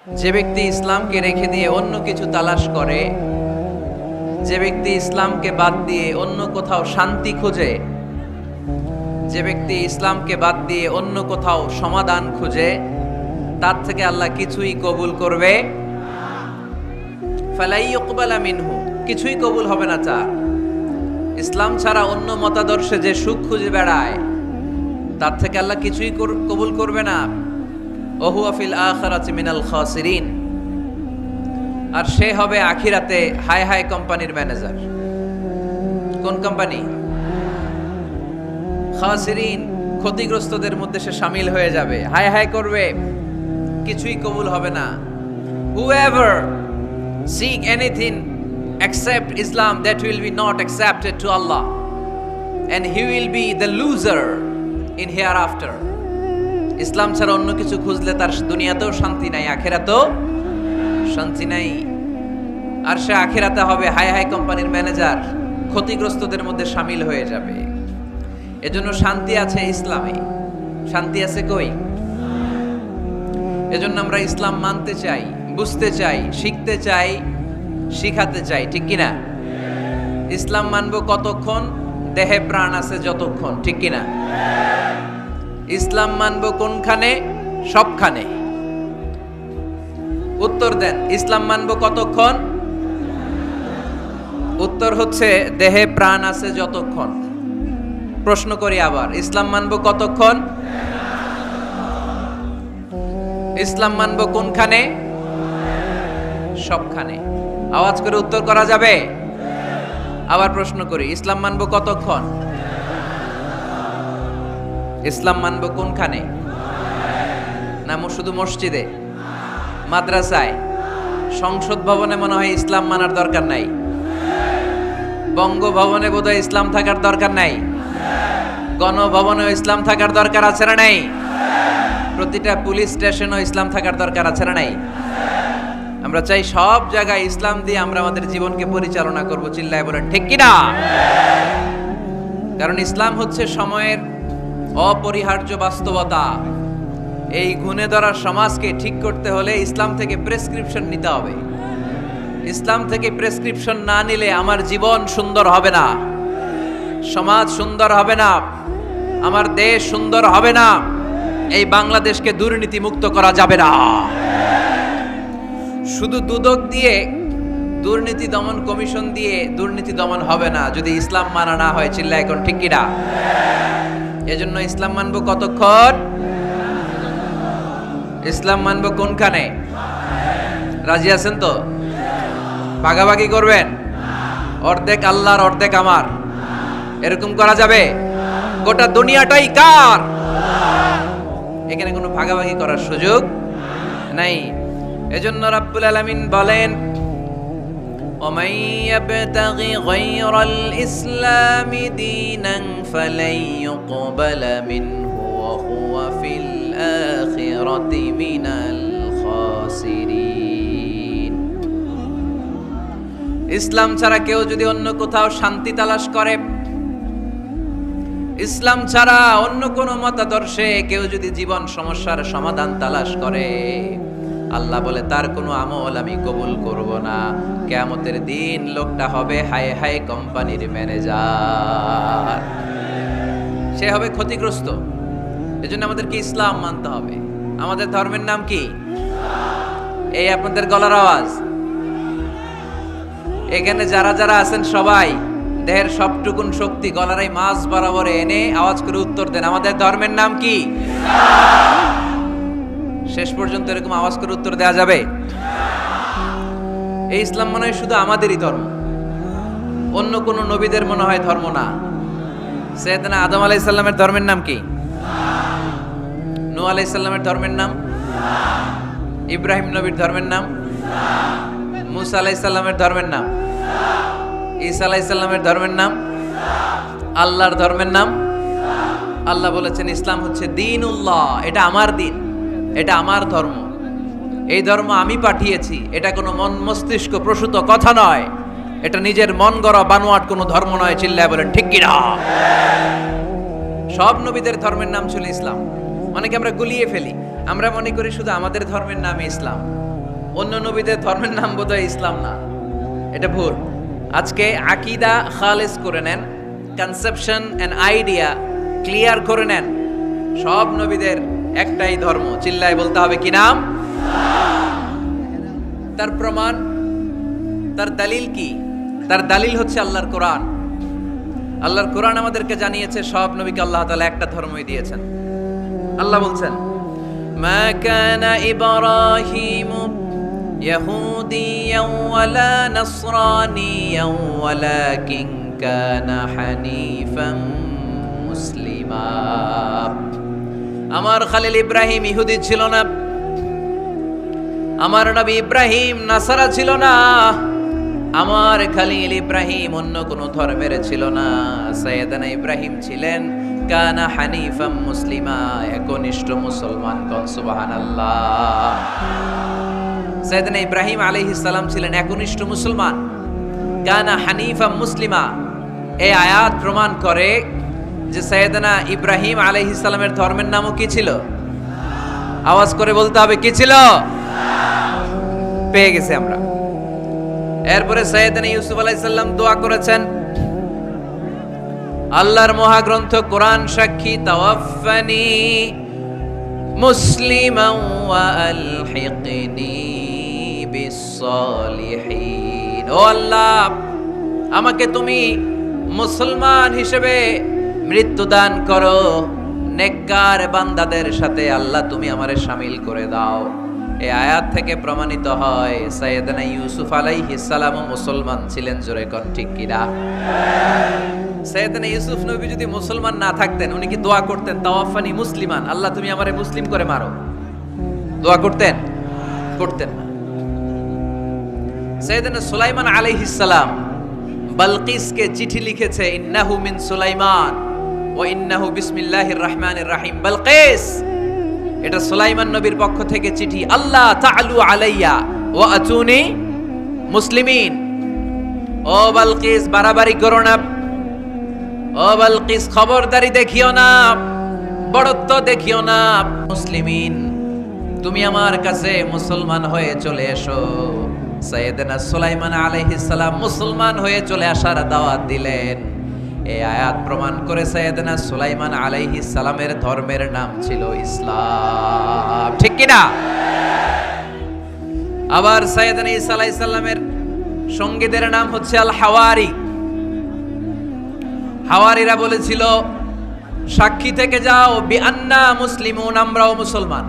যে ব্যক্তি ইসলামকে রেখে দিয়ে অন্য কিছু তালাশ করে, যে ব্যক্তি ইসলামকে বাদ দিয়ে অন্য কোথাও শান্তি খোঁজে, যে ব্যক্তি ইসলামকে বাদ দিয়ে অন্য কোথাও সমাধান খুঁজে, তার থেকে আল্লাহ কিছুই কবুল করবে ফালাই ইউকবালা মিনহু, কিছুই কবুল হবে না। ইসলাম ছাড়া অন্য মতাদর্শে যে সুখ খুঁজে বেড়ায়, তার থেকে আল্লাহ কিছুই কবুল করবে না। ওহুয়া ফিল আখিরাতি মিনাল খাসিরিন, আর সে হবে আখিরাতে হাই হাই কোম্পানির ম্যানেজার। কোন কোম্পানি? খাসিরিন, ক্ষতিগ্রস্তদের মধ্যে সে শামিল হয়ে যাবে, হাই হাই করবে, কিছুই কবুল হবে না। Whoever seek anything except Islam, that will be not accepted to Allah, and he will be the loser in hereafter. ইসলাম ছাড়া অন্য কিছু খুঁজলে তার দুনিয়াতেও শান্তি নাই, আখিরাতেও শান্তি নাই। আর সে আখিরাতে হবে হাই হাই কোম্পানির ম্যানেজার, ক্ষতিগ্রস্তদের মধ্যে শামিল হয়ে যাবে। এজন্য শান্তি আছে ইসলামে, শান্তি আছে কই? এজন্য আমরা ইসলাম মানতে চাই, বুঝতে চাই, শিখতে চাই, শিখাতে চাই, ঠিক কিনা? ইসলাম মানবো কতক্ষণ? দেহে প্রাণ আছে যতক্ষণ, ঠিক কিনা? ইসলাম মানবো কোনখানে? সবখানে। উত্তর দেন, ইসলাম মানবো কতক্ষণ? উত্তর হচ্ছে দেহে প্রাণ আছে যতক্ষণ। প্রশ্ন করি আবার, ইসলাম মানবো কতক্ষণ? ইসলাম মানবো কোনখানে? সবখানে। আওয়াজ করে উত্তর করা যাবে? আবার প্রশ্ন করি, ইসলাম মানবো কতক্ষণ? ইসলাম মানবো কোনখানে? না শুধু মসজিদে, মাদ্রাসায়, সংসদ ভবনে মনে হয় ইসলাম মানার দরকার নাই, বঙ্গভবনে বোধহয় ইসলাম থাকার দরকার নাই, গণভবনেও ইসলাম থাকার দরকার আছে না নাই? প্রতিটা পুলিশ স্টেশনেও ইসলাম থাকার দরকার আছে না নাই? আমরা চাই সব জায়গায় ইসলাম দিয়ে আমরা আমাদের জীবনকে পরিচালনা করব, চিল্লায় বলেন ঠিক কিনা? কারণ ইসলাম হচ্ছে সময়ের অপরিহার্য বাস্তবতা। এই গুণে ধরা সমাজকে ঠিক করতে হলে ইসলাম থেকে প্রেসক্রিপশন নিতে হবে। ইসলাম থেকে প্রেসক্রিপশন না নিলে আমার জীবন সুন্দর হবে না, সমাজ সুন্দর হবে না, আমার দেশ সুন্দর হবে না, এই বাংলাদেশকে দুর্নীতি মুক্ত করা যাবে না। শুধু দুদক দিয়ে, দুর্নীতি দমন কমিশন দিয়ে দুর্নীতি দমন হবে না যদি ইসলাম মানা না হয়, চিল্লায় এখন ঠিক কিনা? এজন্য ইসলাম মানবো কতক্ষণ? ইসলাম মানবো কোনখানে? রাজি আছেন তো? ভাগাভাগি করবেন? অর্ধেক আল্লাহর অর্ধেক আমার, এরকম করা যাবে? গোটা দুনিয়াটাই কার? এখানে কোনো ভাগাভাগি করার সুযোগ নাই। এজন্য রাব্বুল আলামিন বলেন, وَمَن يَبْتَغِ غَيْرَ الْإِسْلَامِ دِينًا فَلَن يُقْبَلَ مِنْهُ وَهُوَ فِي الْآخِرَةِ مِنَ الْخَاسِرِينَ। ইসলাম ছাড়া কেউ যদি অন্য কোথাও শান্তি তালাশ করে, ইসলাম ছাড়া অন্য কোন মতাদর্শে কেউ যদি জীবন সমস্যার সমাধান তালাশ করে, আল্লাহ বলে তার কোনো আমল আমি কবুল করব না। কিয়ামতের দিন লোকটা হবে হাই হাই কোম্পানির ম্যানেজার, সে হবে ক্ষতিগ্রস্ত। এজন্য আমাদেরকে ইসলাম মানতে হবে। আমাদের ধর্মের নাম কি? এই আপনাদের গলার আওয়াজ, এখানে যারা যারা আছেন সবাই দেহের সবটুকুন শক্তি গলার এই মাঝ বরাবর এনে আওয়াজ করে উত্তর দেন, আমাদের ধর্মের নাম কি? শেষ পর্যন্ত এরকম আওয়াজ করে উত্তর দেওয়া যাবে? এই ইসলাম মনে হয় শুধু আমাদেরই ধর্ম, অন্য কোন নবীদের মনে হয় ধর্ম না। সাইয়েদনা আদম আলাইহিস সালামের ধর্মের নাম কি? নূহ আলাইহিস সালামের ধর্মের নাম? ইব্রাহিম নবীর ধর্মের নাম? মুসা আলাইহিস সালামের ধর্মের নাম? ঈসা আলাইহিস সালামের ধর্মের নাম? আল্লাহর ধর্মের নাম? আল্লাহ বলেছেন ইসলাম হচ্ছে দ্বীনুল্লাহ, এটা আমার দিন, এটা আমার ধর্ম, এই ধর্ম আমি পাঠিয়েছি। এটা কোনো মন মস্তিষ্ক প্রসূত কথা নয়, এটা নিজের মন গড়া বানোয়াট কোনো ধর্ম নয়, চিল্লায় বলেন ঠিক কিনা? সব নবীদের ধর্মের নাম ছিল ইসলাম। অনেকে আমরা গুলিয়ে ফেলি, আমরা মনে করি শুধু আমাদের ধর্মের নামে ইসলাম। অন্য নবীদের ধর্মের নাম বোধহয় ইসলাম না, এটা ভুল। আজকে আকীদা খালেস করে নেন, কনসেপশন এন্ড আইডিয়া ক্লিয়ার করে নেন। সব নবীদের একটাই ধর্ম, চিল্লায় বলতে হবে কি নাম? তার প্রমাণ, তার দলিল কি? তার দলিল হচ্ছে আল্লাহর কোরআন। আল্লাহর কোরআন আমাদেরকে জানিয়েছে সব নবীকে আল্লাহ তাআলা একটা ধর্মই দিয়েছেন। আল্লাহ বলছেন, মা কানা ইব্রাহিমু ইয়াহুদিয়ান ওয়ালা নাসরানিয়ান ওয়ালাকিন কানা হানিফান মুসলিমা। আমার খলিল ইব্রাহিম ইহুদি ছিল না, আমার নবী ইব্রাহিম নাসারা ছিল না, আমার খলিল ইব্রাহিম অন্য কোন ধর্মের ছিল না। সাইয়েদানা ইব্রাহিম ছিলেন কানা হানিফাম মুসলিমা, একনিষ্ঠ মুসলমান। কোন সুবহানাল্লাহ। সাইয়েদানা ইব্রাহিম আলাইহিস সালাম ছিলেন একনিষ্ঠ মুসলমান, কানা হানিফাম মুসলিমা। এই আয়াত প্রমাণ করে যে সাইয়েদানা ইব্রাহিম আলাইহিস সালামের ধর্মের নামও কি ছিল? আওয়াজ করে বলতে হবে, কি ছিল? পেয়ে গেছে আমরা। এরপরে সাইয়েদনা ইউসুফ আলাইহিস সালাম দোয়া করেছেন, আল্লাহর মহাগ্রন্থ কোরআন সাক্ষী, তাওয়াফফানি মুসলিমান ওয়া আলহিকনি বিস-সালিহিন। ও আল্লাহ, আমাকে তুমি মুসলমান হিসেবে মৃত্যু দান করো, নেককার বান্দাদের সাথে আল্লাহ তুমি আমারে শামিল করে দাও। এই আয়াত থেকে প্রমাণিত হয় সাইয়েদনা ইউসুফ আলাইহিস সালাম মুসলমান ছিলেন। জোরে কোন ঠিক কিনা? সাইয়েদনা ইউসুফ নবী যদি মুসলমান না থাকতেন, উনি কি দোয়া করতেন তাওয়াফানি মুসলিমান, আল্লাহ তুমি আমারে মুসলিম করে মারো? দোয়া করতেন? করতেন না। সাইয়েদনা সুলাইমান আলাইহিস সালাম বালকিসকে চিঠি লিখেছে, ইন্নাহু মিন সুলাইমান ওয়া ইন্নাহু বিসমিল্লাহির রহমানির রহিম। বালকিস, এটা সুলাইমান নবীর পক্ষ থেকে চিঠি। আল্লাহ তাআলু আলাইয়া ওয়া আতুনি মুসলিমিন। ও বালকিস, বাড়াবাড়ি করো না। ও বালকিস, খবরদারি দেখিও না, বড়ত্ব দেখিও না। মুসলিমিন, তুমি আমার কাছে মুসলমান হয়ে চলে এসো। সাইয়েদনা সুলাইমান আলাইহিস সালাম মুসলমান হয়ে চলে আসার দাওয়াত দিলেন। এই আয়াত প্রমাণ করে সাইয়েদনা সুলাইমান আলাইহিস সালামের ধর্মের নাম ছিল ইসলাম, ঠিক কি না? আবার সাইয়েদনা ঈসা আলাইহিস সালামের সঙ্গীদের নাম হচ্ছে আল হাওয়ারি। হাওয়ারিরা বলেছিল, সাক্ষী থেকে যাও বিআন্না মুসলিমুন, আমরাও মুসলমান।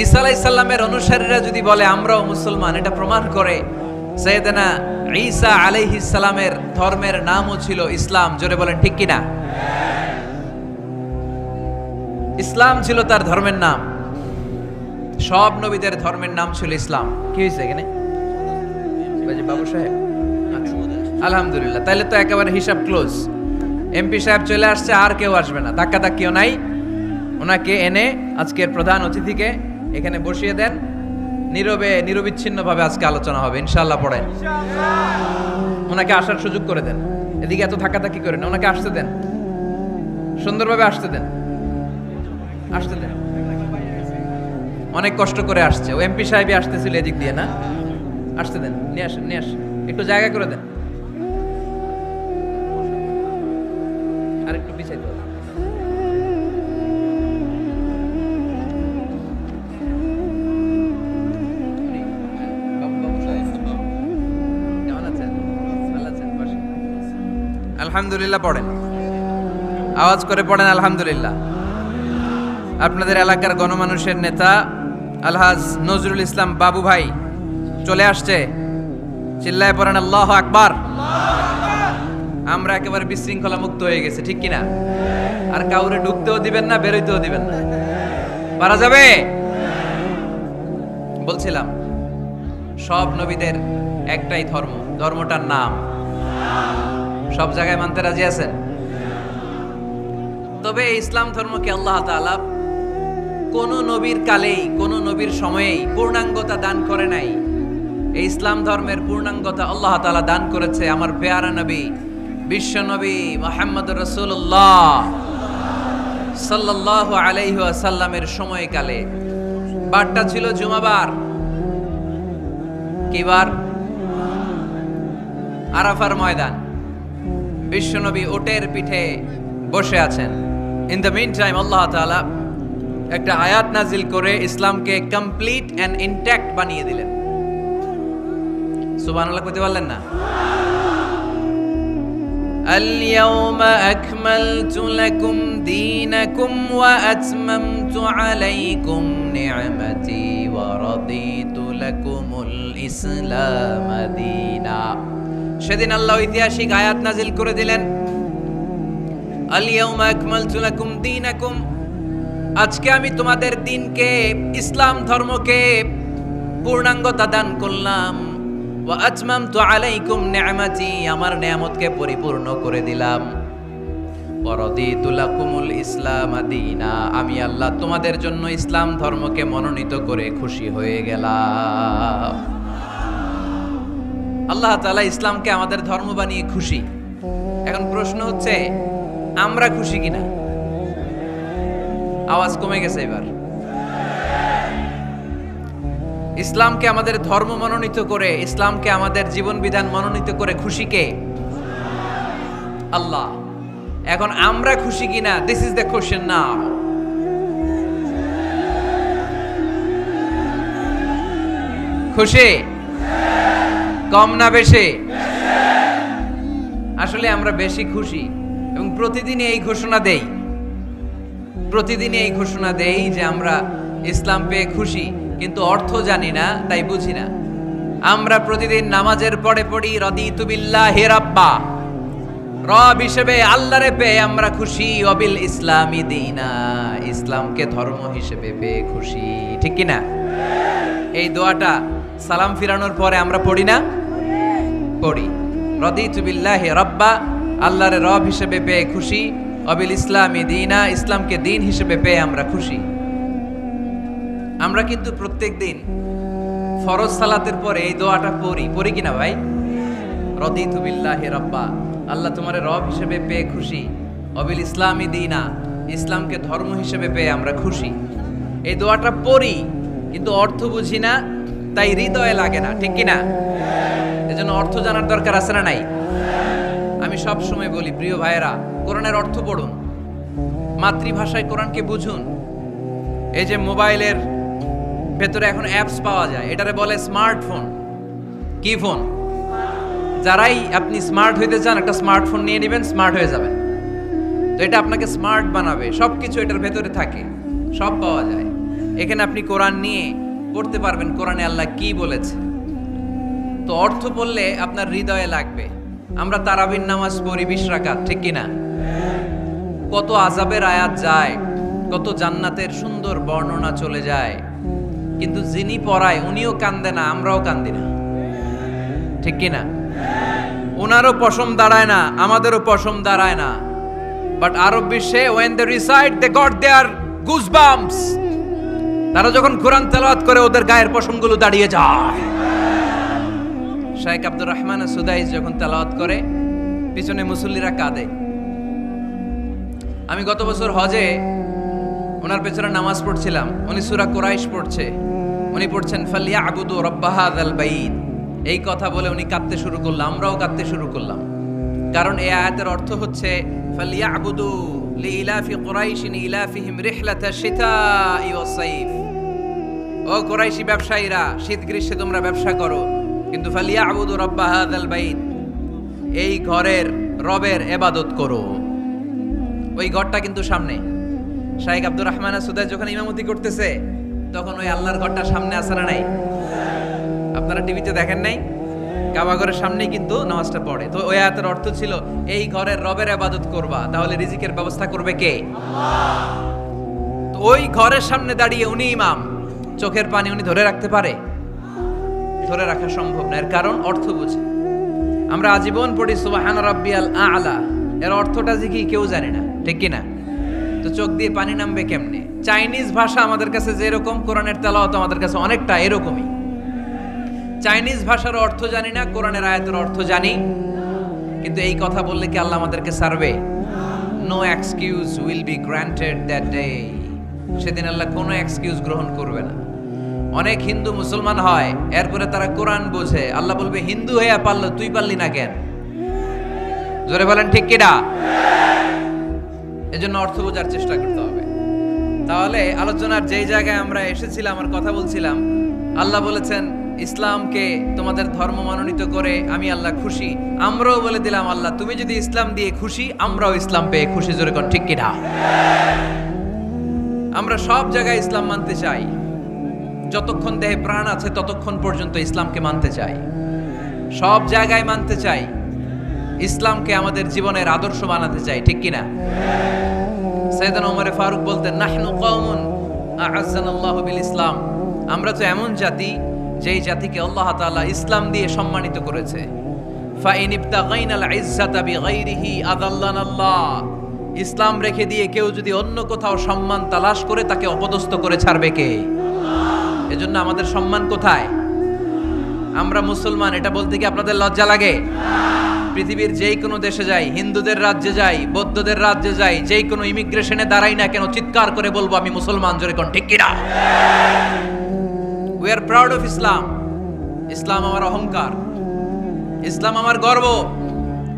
ঈসা আলাইহিস সালামের অনুসারীরা যদি বলে আমরাও মুসলমান, এটা প্রমাণ করে সাইয়েদনা ঈসা আলাইহিস সালামের ধর্মের নামও ছিল ইসলাম। জোরে বলেন ঠিক কিনা? ইসলাম ছিল তার ধর্মের নাম। সব নবীদের ধর্মের নাম ছিল ইসলাম। কি হয়েছে এখানে বাবু সাহেব? আলহামদুলিল্লাহ, তাহলে তো একেবারে হিসাব ক্লোজ। এমপি সাহেব চলে আসছে, আর কেউ আসবে না, ধাক্কা ধাক্কিও নাই। ওনাকে এনে আজকের প্রধান অতিথিকে এখানে বসিয়ে দেন। নীরবে নিরবিচ্ছিন্ন ভাবে আজকে আলোচনা হবে ইনশাআল্লাহ। পড়েন, ওনাকে আসার সুযোগ করে দেন। এদিকে এত ধাক্কাধাক্কি করেন, ওনাকে আসতে দেন, সুন্দরভাবে আসতে দেন, আসতে দেন। অনেক কষ্ট করে আসছে, ও এমপি সাহেবই আসতেছিল এদিক দিয়ে, না? আসতে দেন, নিয়ে আসেন, নিয়ে আসেন, একটু জায়গা করে দেন। আর একটু পিছাই তো। আলহামদুলিল্লাহ পড়েন, আওয়াজ করে পড়েন আলহামদুলিল্লাহ। আপনাদের এলাকার গণমানুষের নেতা আলহাজ নজরুল ইসলাম বাবু ভাই চলে আসছে। চিল্লায় পড়েন আল্লাহু আকবার। আমরা একেবারে বিশৃঙ্খলা মুক্ত হয়ে গেছে, ঠিক কিনা? আর কাউরে ঢুকতেও দিবেন না, বেরোইতেও দিবেন না। পারা যাবে? বলছিলাম সব নবীদের একটাই ধর্ম, ধর্মটার নাম সব জায়গায় মানতে রাজি আছেন? তবে এই ইসলাম ধর্মকে আল্লাহ তাআলা কোন নবীর কালেই, কোন নবীর সময়েই পূর্ণাঙ্গতা দান করে নাই। এই ইসলাম ধর্মের পূর্ণাঙ্গতা আল্লাহ তাআলা দান করেছে আমার পেয়ারা নবী, বিশ্ব নবী মুহাম্মদুর রাসূলুল্লাহ সাল্লাল্লাহু আলাইহি ওয়াসাল্লামের সময়কালে। বারটা ছিল জুমাবার, কিবার? আরাফার ময়দান। বিশ্বনবী উটের পিঠে বসে আছেন। ইন দ্য মিন টাইম আল্লাহ তাআলা একটা আয়াত নাজিল করে ইসলামকে কমপ্লিট এন্ড ইনট্যাক্ট বানিয়ে দিলেন। সুবহানাল্লাহ কইতে পারলেন না? اليوم أكملت لكم دينكم وأتممت عليكم نعمتي ورضيت لكم الإسلام دينا। সেদিন আল্লাহ ঐতিহাসিক আয়াত নাজিল করে দিলেন, اليوم أكملت لكم دينكم, আজকে আমি তোমাদের দিনকে, ইসলাম ধর্মকে পূর্ণাঙ্গতা দান করলাম। ওয়া আতমামতু আলাইকুম নি'মাতি, আমার নিয়ামতকে পরিপূর্ণ করে দিলাম। ওয়া রাদিতু লাকুমুল ইসলাম দীনা, আমি আল্লাহ তোমাদের জন্য ইসলাম ধর্মকে মনোনীত করে খুশি হয়ে গেলাম। আল্লাহ তাআলা ইসলামকে আমাদের ধর্ম বানিয়ে খুশি। এখন প্রশ্ন হচ্ছে, আমরা খুশি কিনা? আওয়াজ কমে গেছে এবার। ইসলামকে আমাদের ধর্ম মনোনীত করে, ইসলামকে আমাদের জীবন বিধান মনোনীত করে খুশি কে? আল্লাহ। এখন আমরা খুশি কিনা? দিস ইজ দ্য কোশ্চেন নাও। খুশি? কম না বেশি? আসলে আমরা বেশি খুশি এবং প্রতিদিনই এই ঘোষণা দেই, প্রতিদিনই এই ঘোষণা দেই যে আমরা ইসলাম পেয়ে খুশি, কিন্তু অর্থ জানি না, তাই বুঝি না। আমরা প্রতিদিন নামাজের পরে পড়ি রাদিতু বিল্লাহি রাব্বা, রব হিসেবে আল্লাহরে পেয়ে আমরা খুশি। ওয়াবিল ইসলামি দীনা, ইসলামকে ধর্ম হিসেবে পেয়ে খুশি। ঠিক কি না? এই দোয়াটা সালাম ফিরানোর পরে আমরা পড়ি না? পড়ি। রাদিতু বিল্লাহি রাব্বা, আল্লাহরে রব হিসেবে পেয়ে খুশি। ওয়াবিল ইসলামি দীনা, ইসলামকে দিন হিসেবে পেয়ে আমরা খুশি। আমরা কিন্তু প্রত্যেক দিন ফরজ সালাতের পরে এই দোয়াটা পড়ি কিনা ভাই? রাদিতু বিল্লাহি রাব্বা, আল্লাহ তোমারে রব হিসেবে পেয়ে খুশি। ওয়াবিল ইসলামি দীনা, ইসলামকে ধর্ম হিসেবে পেয়ে আমরা খুশি। এই দোয়াটা পড়ি কিন্তু অর্থ বুঝি না, তাই হৃদয়ে লাগে না। ঠিক কিনা? এজন্য অর্থ জানার দরকার আছে না নাই? আমি সব সময় বলি, প্রিয় ভাইয়েরা, কোরআনের অর্থ পড়ুন, মাতৃভাষায় কোরআনকে বুঝুন। এই যে মোবাইলের ভেতরে এখন অ্যাপস পাওয়া যায়, এটারে বলে স্মার্টফোন। কি ফোন? যারাই আপনি স্মার্ট হইতে চান, একটা স্মার্টফোন নিয়ে নেবেন, স্মার্ট হয়ে যাবেন। তো এটা আপনাকে স্মার্ট বানাবে। সবকিছু এটার ভেতরে থাকে, সব পাওয়া যায়। এখানে আপনি কোরআন নিয়ে পড়তে পারবেন, কোরআনে আল্লাহ কি বলেছে। তো অর্থ পড়লে আপনার হৃদয়ে লাগবে। আমরা তারাবির নামাজ পড়ি 20 রাকাত, ঠিক কিনা? কত আযাবের আয়াত যায়, কত জান্নাতের সুন্দর বর্ণনা চলে যায়, কিন্তু যিনি পড়ায় উনিও কান্দে না, আমরাও কান্দি না। ঠিক কিনা? ওনারও পশম দাঁড়ায় না, আমাদেরও পশম দাঁড়ায় না। বাট আরব বিশ্বে when they recite they got their goosebumps, তারা যখন কোরআন তেলাওয়াত করে ওদের গায়ের পশমগুলো দাঁড়িয়ে যায়। শাইখ আব্দুর রহমান সুদাইস যখন তেলাওয়াত করে, পিছনে মুসল্লিরা কাঁদে। আমি গত বছর হজে ওনার পেছনে নামাজ পড়ছিলাম, উনি সূরা কুরাইশ পড়ছে, উনি পড়ছেন ফালিয়াবুদু রাব্বা হাযাল বাইত। এই কথা বলে উনি কাঁদতে শুরু করলাম, আমরাও কাঁদতে শুরু করলাম। কারণ এই আয়াতের অর্থ হচ্ছে ফালিয়াবুদু লিইলাফি কুরাইশিন ইলাফিহিম রিহলাতাশ শিতাই ওয়াস সাইফ। ও কুরাইশি ব্যবসায়ীরা, শীত গ্রীষ্মে তোমরা ব্যবসা করো, কিন্তু ফালিয়াবুদু রাব্বা হাযাল বাইত, এই ঘরের রবের ইবাদত করো। ওই ঘরটা কিন্তু সামনে। শাইখ আব্দুর রহমান সুদাইস যখন ইমামতি করতেছে, তখন ওই আল্লাহর ঘরটা সামনে আছে না নাই? আপনারা টিভিতে দেখেন নাই? কাবা ঘরের সামনেই কিন্তু নামাজটা পড়ে। তো ওই আয়াতের অর্থ ছিল, এই ঘরের রবের ইবাদত করবা, তাহলে রিজিকের ব্যবস্থা করবে কে? তো ওই ঘরের সামনে দাঁড়িয়ে উনি ইমাম, চোখের পানি উনি ধরে রাখতে পারে? ধরে রাখা সম্ভব না। এর কারণ অর্থ বুঝে। আমরা আজীবন পড়ি সুবহান রাব্বিয়াল আ'লা, এর অর্থটা যে কি কেউ জানে না, ঠিক কি না? তো চোখ দিয়ে পানি নামবে কেমনে? চাইনিজ ভাষা আমাদের কাছে যেরকম, কোরআনের তেলাওয়াত আমাদের কাছে অনেকটা এরকমই। চাইনিজ ভাষার অর্থ জানি না, কোরআনের আয়াতের অর্থ জানি, কিন্তু এই কথা বললে কি আল্লাহ আমাদেরকে ছাড়বে? No excuse will be granted that day. সেদিন আল্লাহ কোনো এক্সকিউজ গ্রহণ করবে না। অনেক হিন্দু মুসলমান হয়, এরপরে তারা কোরআন বোঝে, আল্লাহ বলবে হিন্দু হয়ে পারলো, তুই পারলি না কেন? জোরে বলেন ঠিক কিনা? এজন্য অর্থ বোঝার চেষ্টা করতে হবে। তাহলে আলোচনার যেই জায়গায় আমরা এসেছিলাম আর কথা বলছিলাম, আল্লাহ বলেছেন ইসলামকে তোমাদের ধর্ম মনোনীত করে আমি আল্লাহ খুশি। আমরাও বলে দিলাম আল্লাহ তুমি যদি ইসলাম দিয়ে খুশি, আমরাও ইসলাম পেয়ে খুশি। জোরে কোন ঠিক কিনা? আমরা সব জায়গায় ইসলাম মানতে চাই, যতক্ষণ দেহে প্রাণ আছে ততক্ষণ পর্যন্ত ইসলামকে মানতে চাই, সব জায়গায় মানতে চাই, ইসলামকে আমাদের জীবনের আদর্শ বানাতে চাই, ঠিক কিনা? সাইয়েদনা ওমর ফারুক বলতেন নাহনু কওমুন আ'আজ্জানাল্লাহু বিল ইসলাম, আমরা তো এমন জাতি যেই জাতিকে আল্লাহ তাআলা ইসলাম দিয়ে সম্মানিত করেছে। ফাইন ইবতাগাইনাল ইজ্জাতা বিগাইরিহি আযাল্লানাল্লাহ, ইসলাম রেখে দিয়ে কেউ যদি অন্য কোথাও সম্মান তালাশ করে তাকে অপদস্থ করে ছাড়বে কে? এজন্য আমাদের সম্মান কোথায়? আমরা মুসলমান, এটা বলতে কি আপনাদের লজ্জা লাগে? পৃথিবীর যেই কোনো দেশে যাই, হিন্দুদের রাজ্যে যাই, বৌদ্ধদের রাজ্যে যাই, যেই কোনো ইমিগ্রেশনে দাঁড়াই না কেন, চিৎকার করে বলবো আমি মুসলমান। জোরে কোন ঠিক কিনা? We are proud of Islam. ইসলাম আমার অহংকার, ইসলাম আমার গর্ব,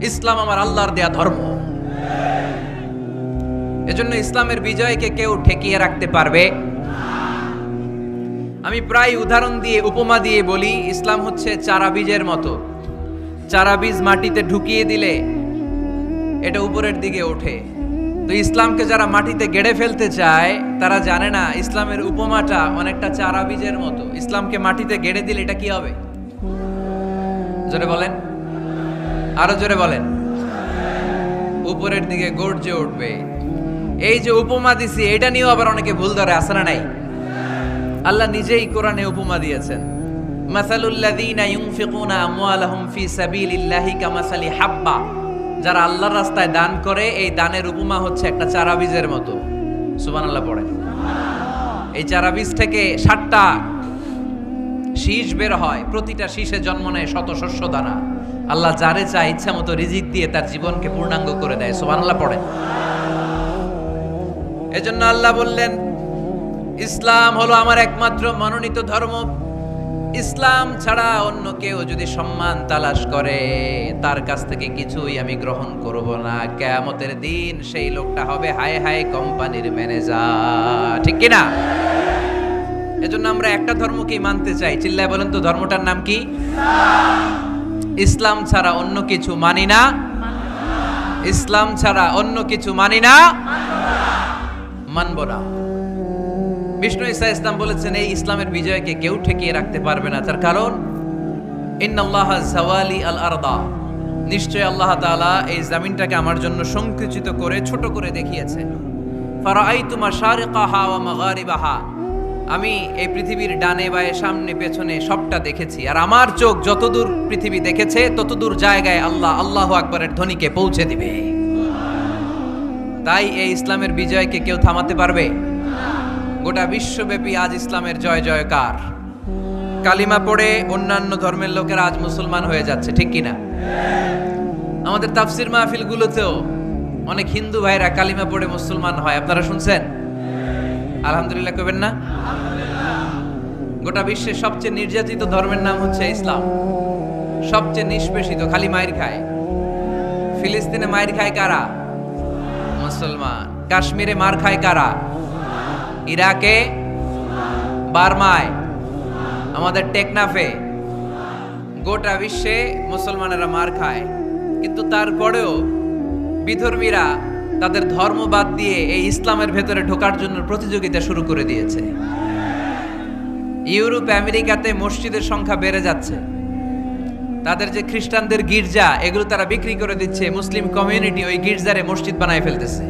ইসলাম আমার আল্লাহর দেয়া ধর্ম। এজন্য ইসলামের বিজয়কে কেউ ঠেকিয়ে রাখতে পারবে? আমি প্রায় উদাহরণ দিয়ে, উপমা দিয়ে বলি, ইসলাম হচ্ছে চারা বীজের মতো। চারা বীজ মাটিতে ঢুকিয়ে দিলে এটা উপরের দিকে ওঠে। তো ইসলামকে যারা মাটিতে গেড়ে ফেলতে চায় তারা জানে না ইসলামের উপমাটা অনেকটা চারা বীজের মতো। ইসলামকে মাটিতে গেড়ে দিলে এটা কি হবে? জোরে বলেন, আরো জোরে বলেন। উপরের দিকে গর্জে উঠবে। এই যে উপমা দিছি, এটা নিয়েও আবার অনেকে ভুল ধরে, আছে না নাই? আল্লাহ নিজেই কোরআনে উপমা দিয়েছেন, মাসালুল লাযীনা ইউনফিকুনা আমওয়ালাহুম ফি সাবিলিল্লাহি কামাসালি হাব্বা, যারা আল্লাহর রাস্তায় দান করে এই দানের উপমা হচ্ছে একটা চারা বীজের মতো। সুবহানাল্লাহ পড়েন। এই চারা বীজ থেকে 60টা শীষ বের হয়, প্রতিটা শীষে জন্ম নেয় শত শস্য দানা। আল্লাহ যারে চায় ইচ্ছা মতো রিজিক দিয়ে তার জীবনকে পূর্ণাঙ্গ করে দেয়। সুবহানাল্লাহ পড়েন। এজন্য আল্লাহ বললেন ইসলাম হলো আমার একমাত্র মনোনীত ধর্ম। ইসলাম ছাড়া অন্য কেউ যদি সম্মান তালাশ করে তার কাছ থেকে কিছুই আমি গ্রহণ করব না। কিয়ামতের দিন সেই লোকটা হবে হায় হায় কোম্পানির ম্যানেজার, ঠিক কিনা? এজন্য আমরা একটা ধর্মকেই মানতে চাই। চিল্লায় বলেন তো ধর্মটার নাম কি? ইসলাম ছাড়া অন্য কিছু মানি না। ইসলাম ছাড়া অন্য কিছু মানি না, মানব না। বিষ্ণু ঈসা ইসলাম বলেছেন এই ইসলামের বিজয়কে কেউ ঠেকিয়ে রাখতে পারবে না। তার কারণ ইন্নাল্লাহা যাওয়ালি আল আরদা, নিশ্চয় আল্লাহ তাআলা এই জমিনটাকে আমার জন্য সংকুচিত করে ছোট করে দেখিয়েছে। ফারাআইতু মাশারিকাহা ওয়া মাগারিবাহা, আমি এই পৃথিবীর ডানে বায়ে সামনে পেছনে সবটা দেখেছি। আর আমার চোখ যতদূর পৃথিবী দেখেছে ততদূর জায়গায় আল্লাহ আল্লাহু আকবারের ধ্বনিকে পৌঁছে দিবে। তাই এই ইসলামের বিজয়কে কেউ থামাতে পারবে? গোটা বিশ্বব্যাপী আজ ইসলামের জয় জয়কার। কালিমা পড়ে অন্যান্য ধর্মের লোকেরা আজ মুসলমান হয়ে যাচ্ছে, ঠিক কিনা? আমাদের তাফসির মাহফিলগুলোতেও অনেক হিন্দু ভাইরা কালিমা পড়ে মুসলমান হয়, আপনারা শুনছেন? আলহামদুলিল্লাহ কইবেন না? গোটা বিশ্বের সবচেয়ে নির্যাতিত ধর্মের নাম হচ্ছে ইসলাম, সবচেয়ে নিষ্পেষিত, খালি মাইর খায়। ফিলিস্তিনে মাইর খায় কারা? মুসলমান। কাশ্মীরে মার খায় কারা? ইরাকে, বার্মায়, আমাদের টেকনাফে, গোটা বিশ্বে মুসলমানেরা মার খায়। কিন্তু তারপরেও বিধর্মীরা তাদের ধর্ম বাদ দিয়ে এই ইসলামের ভেতরে ঢোকার জন্য প্রতিযোগিতা শুরু করে দিয়েছে। ইউরোপ আমেরিকাতে মসজিদের সংখ্যা বেড়ে যাচ্ছে। তাদের যে খ্রিস্টানদের গির্জা, এগুলো তারা বিক্রি করে দিচ্ছে, মুসলিম কমিউনিটি ওই গির্জারে মসজিদ বানায় ফেলতেছে।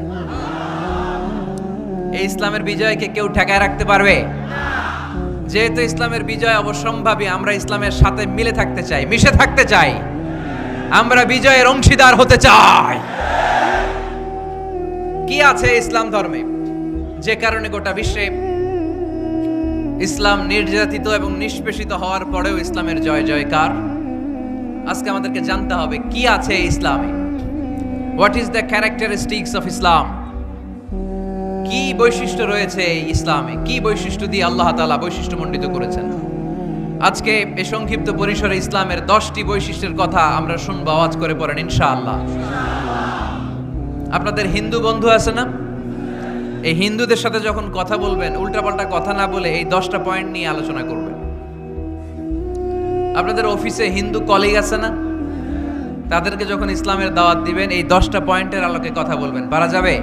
এই ইসলামের বিজয়কে কেউ ঠেকায় রাখতে পারবে? যেহেতু ইসলামের বিজয় অবশ্যম্ভাবী, আমরা ইসলামের সাথে মিলে থাকতে চাই, মিশে থাকতে চাই, আমরা বিজয়ের অংশীদার হতে চাই। কি আছে ইসলাম ধর্মে যে কারণে গোটা বিশ্বে ইসলাম নির্যাতিত এবং নিষ্পেষিত হওয়ার পরেও ইসলামের জয় জয়কার? আজকে আমাদেরকে জানতে হবে কি আছে ইসলামে। What is the characteristics of Islam? কি বৈশিষ্ট্য রয়েছে এই ইসলামে, কি বৈশিষ্ট্য দিয়ে আল্লাহ তাআলা বৈশিষ্ট্যমণ্ডিত করেছেন। আজকে এই সংক্ষিপ্ত পরিসরে ইসলামের 10টি বৈশিষ্ট্যের কথা আমরা শুনবো, আওয়াজ করে পড়েন ইনশাআল্লাহ। আপনাদের হিন্দু বন্ধু আছে না? এই হিন্দুদের সাথে যখন কথা বলবেন উল্টাপাল্টা কথা না বলে এই 10টা পয়েন্ট নিয়ে আলোচনা করবেন। আপনাদের অফিসে হিন্দু কলিগ আছে না? তাদেরকে যখন ইসলামের দাওয়াত দিবেন এই 10টা পয়েন্টের আলোকে কথা বলবেন, পারা যাবে?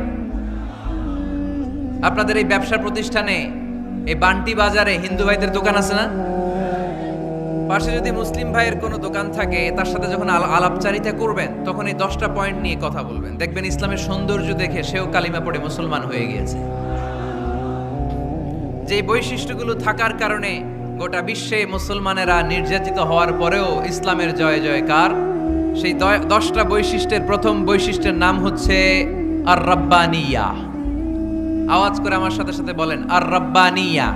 আপনাদের এই ব্যবসা প্রতিষ্ঠানে, এই বান্টি বাজারে হিন্দু ভাইদের দোকান আছে না? পাশে যদি মুসলিম ভাইয়ের কোনো দোকান থাকে তার সাথে যখন আলাপচারিতা করবেন তখন এই 10টা পয়েন্ট নিয়ে কথা বলবেন। দেখবেন ইসলামের সৌন্দর্য দেখে সেও কালিমা পড়ে মুসলমান হয়ে গিয়েছে। যে বৈশিষ্ট্যগুলো থাকার কারণে গোটা বিশ্বে মুসলমানেরা নির্যাতিত হওয়ার পরেও ইসলামের জয় জয়কার, সেই 10টা বৈশিষ্ট্যের প্রথম বৈশিষ্ট্যের নাম হচ্ছে আর রাব্বানিয়া। আওয়াজ করে আমার সাথে সাথে বলেন আর রাব্বানিয়া।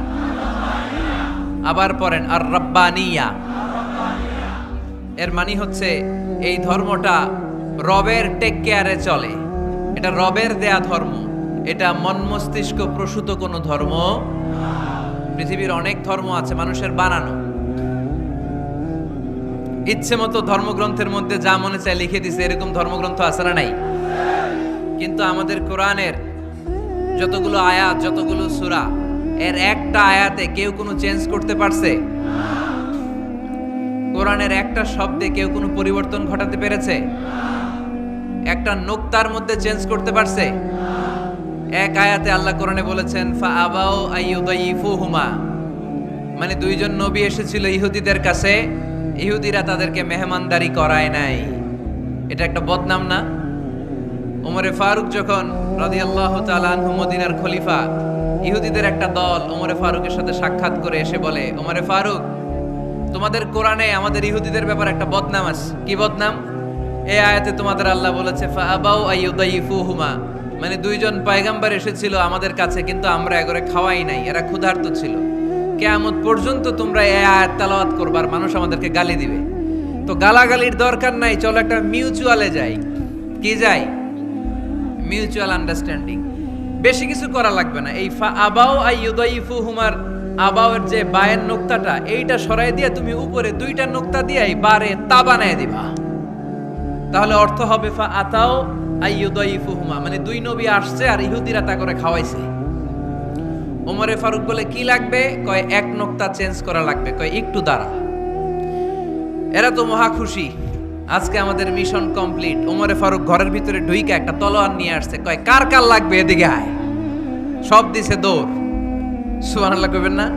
আবার পড়েন আর রাব্বানিয়া। এর মানে হচ্ছে এই ধর্মটা রবের টেক কেয়ারে চলে, এটা রবের দেয়া ধর্ম, এটা মন মস্তিষ্ক প্রসূত কোনো ধর্ম। পৃথিবীর অনেক ধর্ম আছে মানুষের বানানো, ইচ্ছে মতো ধর্মগ্রন্থের মধ্যে যা মনে চায় লিখে দিছে, এরকম ধর্মগ্রন্থ আছে না নাই? কিন্তু আমাদের কোরআনের যতগুলো আয়াত, যতগুলো সূরা, এর একটা আয়াতে কেউ কোনো চেঞ্জ করতে পারছে? কোরআনের একটা শব্দে কেউ কোনো পরিবর্তন ঘটাতে পেরেছে? একটা নোক্তার মধ্যে চেঞ্জ করতে পারছে? এক আয়াতে আল্লাহ কোরআনে বলেছেন ফাআবাউ আইয়ুদাইফুহুমা, মানে দুইজন নবী এসেছিল ইহুদিদের কাছে, ইহুদিরা তাদেরকে মেহমানদারি করায় নাই। এটা একটা বদনাম না? ওমরে ফারুক যখন রাদিয়াল্লাহু তাআলা আনহু মদিনার খলিফা, ইহুদিদের একটা দল ওমরে ফারুকের সাথে সাক্ষাৎ করে এসে বলে, ওমরে ফারুক, তোমাদের কোরআনে আমাদের ইহুদিদের ব্যাপারে একটা বদনাম আছে। কি বদনাম? এই আয়াতে তোমাদের আল্লাহ বলেছে ফাআবাউ আইয়ুদাইফুহুমা, মানে দুইজন পয়গম্বর এসেছিল আমাদের কাছে কিন্তু আমরা এগরে খাওয়াই নাই, এরা ক্ষুধার্ত ছিল। কিয়ামত পর্যন্ত তোমরা এই আয়াত তেলাওয়াত করবার, মানুষ আমাদেরকে গালি দিবে। তো গালাগালির দরকার নাই, চলো একটা মিউচুয়ালে যাই। কি যাই? Mutual understanding. বেশি কিছু করা লাগবে না। এই ফাআবাউ আইয়ুদাইফুহুমার আবাউয়ের যে বায়ের নোক্তাটা, এইটা সরাই দিয়ে তুমি উপরে দুইটা নোক্তা দিয়ে বারে তা বানায় দিবা, তাহলে অর্থ হবে ফাআতাও আইয়ুদাইফুহুমা, মানে দুই নবী আসছে আর ইহুদিরা তা করে খাওয়াইছে। ওমরে ফারুক বলে কি লাগবে? কয় এক নোক্তা চেঞ্জ করা লাগবে। কয় একটু দাঁড়া। এরা তো মহা খুশি, আজকে আমাদের মিশন কমপ্লিট। ওমরে ফারুক ঘরের ভিতরে ঢুইকা একটা তলোয়ার নিয়ে আসছে, কয় কার কার লাগবে এদিকে আয়। সব দিছে দৌড়। সুবহানাল্লাহ কইবেন না?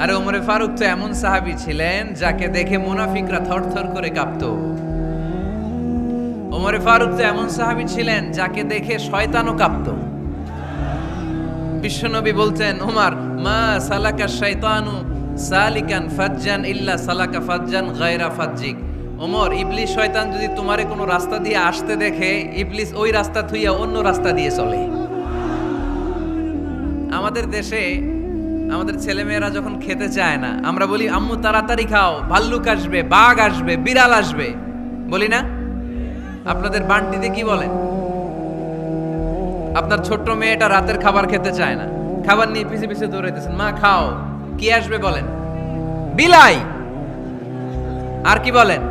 আরে ওমরে ফারুক তো এমন সাহাবী ছিলেন যাকে দেখে মুনাফিকরা থরথর করে কাঁপতো। ওমরে ফারুক তো এমন সাহাবী ছিলেন যাকে দেখে শয়তানও কাঁপতো। বিশ্বনবী বলতেন, ওমর মা সালাকা শাইতানু সালিকান ফাজ্জান ইল্লা সালাকা ফাজ্জান গায়রা ফাজ্জিক। ওমর, ইবলিস শয়তান যদি তোমারে কোনো রাস্তা দিয়ে আসতে দেখে, ইবলিস ওই রাস্তা থুইয়া অন্য রাস্তা দিয়ে চলে। আমাদের দেশে আমাদের ছেলেমেয়েরা যখন খেতে চায় না, আমরা বলি আম্মু তাড়াতাড়ি খাও, ভাল্লুক আসবে, বাঘ আসবে, বিড়াল আসবে, বলি না? আপনাদের বান্টিতে কি বলেন? আপনার ছোট্ট মেয়েটা রাতের খাবার খেতে চায় না, খাবার নিয়ে পিছে পিছে দৌড়াইতেছেন, মা খাও, কি আসবে বলেন? বিলাই। আর কি বলেন?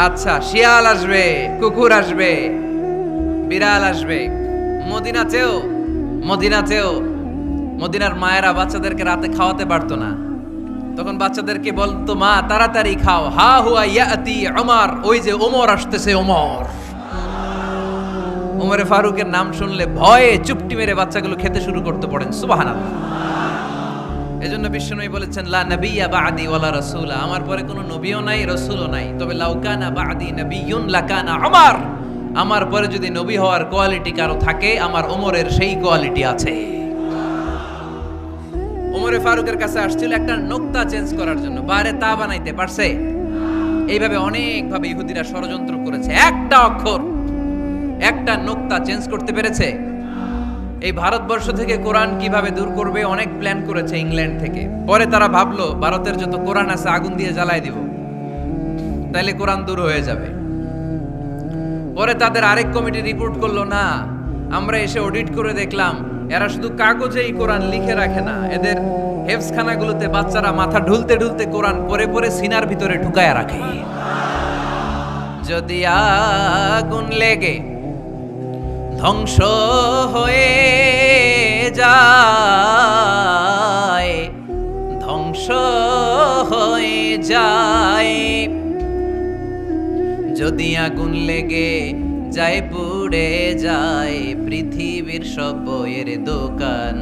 আচ্ছা, শিয়াল আসবে, কুকুর আসবে, বিড়াল আসবে। মদিনাতেও মদিনার মায়েরা বাচ্চাদেরকে রাতে খাওয়াতে পারতো না, তখন বাচ্চাদেরকে বলতো মা তাড়াতাড়ি খাও, হা হুয়া ইয়াতি ওমর, ওই যে ওমর আসতেছে। ওমরে ফারুকের নাম শুনলে ভয়ে চুপটি মেরে বাচ্চাগুলো খেতে শুরু করতে পড়েন। সুবহানাল্লাহ। এজন্য বিশ্বনবী বলেছেন লা নাবিয়্যা বা'দি ওয়ালা রাসূলা, আমার পরে কোনো নবীও নাই, রাসূলও নাই, তবে লাউ কানা বা'দি নাবিয়্যুন লাকানা ওমর, আমার পরে যদি নবী হওয়ার কোয়ালিটি কারো থাকে, আমার ওমরের সেই কোয়ালিটি আছে। ওমরে ফারুকের কাছে আসছিল একটা নোক্তা চেঞ্জ করার জন্য, বারে তা বানাইতে পারছে? এইভাবে অনেকভাবে ইহুদিরা ষড়যন্ত্র করেছে, একটা অক্ষর, একটা নোক্তা চেঞ্জ করতে পেরেছে? এই ভারতবর্ষ থেকে কোরআন কিভাবে দূর করবে অনেক প্ল্যান করেছে ইংল্যান্ড থেকে। পরে তারা ভাবলো ভারতের যত কোরআন আছে আগুন দিয়ে জ্বালায় দিব, তাইলে কোরআন দূর হয়ে যাবে। পরে তাদের আরেক কমিটি রিপোর্ট করলো, না আমরা এসে অডিট করে দেখলাম এরা শুধু কাগজেই কোরআন লিখে রাখে না, এদের হেফজখানাগুলোতে বাচ্চারা মাথা ঢুলতে ঢুলতে কোরআন পরে পরে সিনার ভিতরে ঢুকায়া রাখে। যদি আগুন লেগে ধ্বংস হয়ে যায়, ধ্বংস হয়ে যায়, যদি আগুন লেগে যায় পুড়ে যায় পৃথিবীর সব বইয়ের দোকান,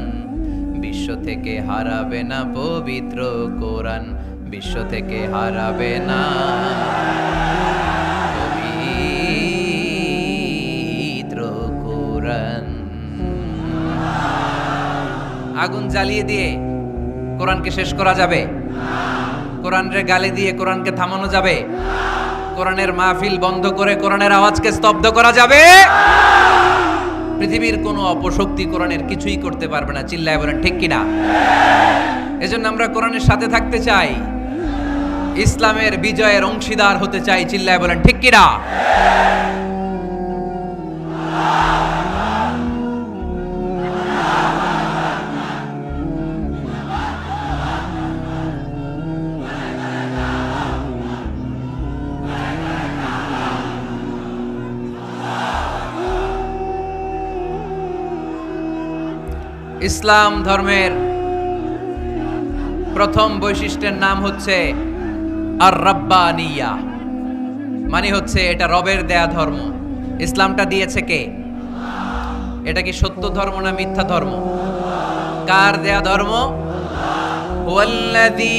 বিশ্ব থেকে হারাবে না পবিত্র কোরআন, বিশ্ব থেকে হারাবে না পবিত্র কোরআন। আগুন জ্বালিয়ে দিয়ে কোরআনকে শেষ করা যাবে? কোরআনরে গালি দিয়ে কোরআনকে থামানো যাবে? কোরআনের মাহফিল বন্ধ করে কোরআনের আওয়াজকে স্তব্ধ করা যাবে? পৃথিবীর কোনো অপশক্তি কোরআনের কিছুই করতে পারবে না। চিল্লায় বলেন ঠিক কিনা? এজন্য আমরা কোরআনের সাথে থাকতে চাই, ইসলামের বিজয়ের অংশীদার হতে চাই। চিল্লায় বলেন ঠিক কিনা? ইসলাম ধর্মের প্রথম বৈশিষ্ট্যের নাম হচ্ছে আর রাব্বানিয়া, মানে হচ্ছে এটা রবের দেয়া ধর্ম। ইসলামটা দিয়েছে কে? এটা কি সত্য ধর্ম না মিথ্যা ধর্ম? কার দেয়া ধর্ম? হুয়াল্লাযী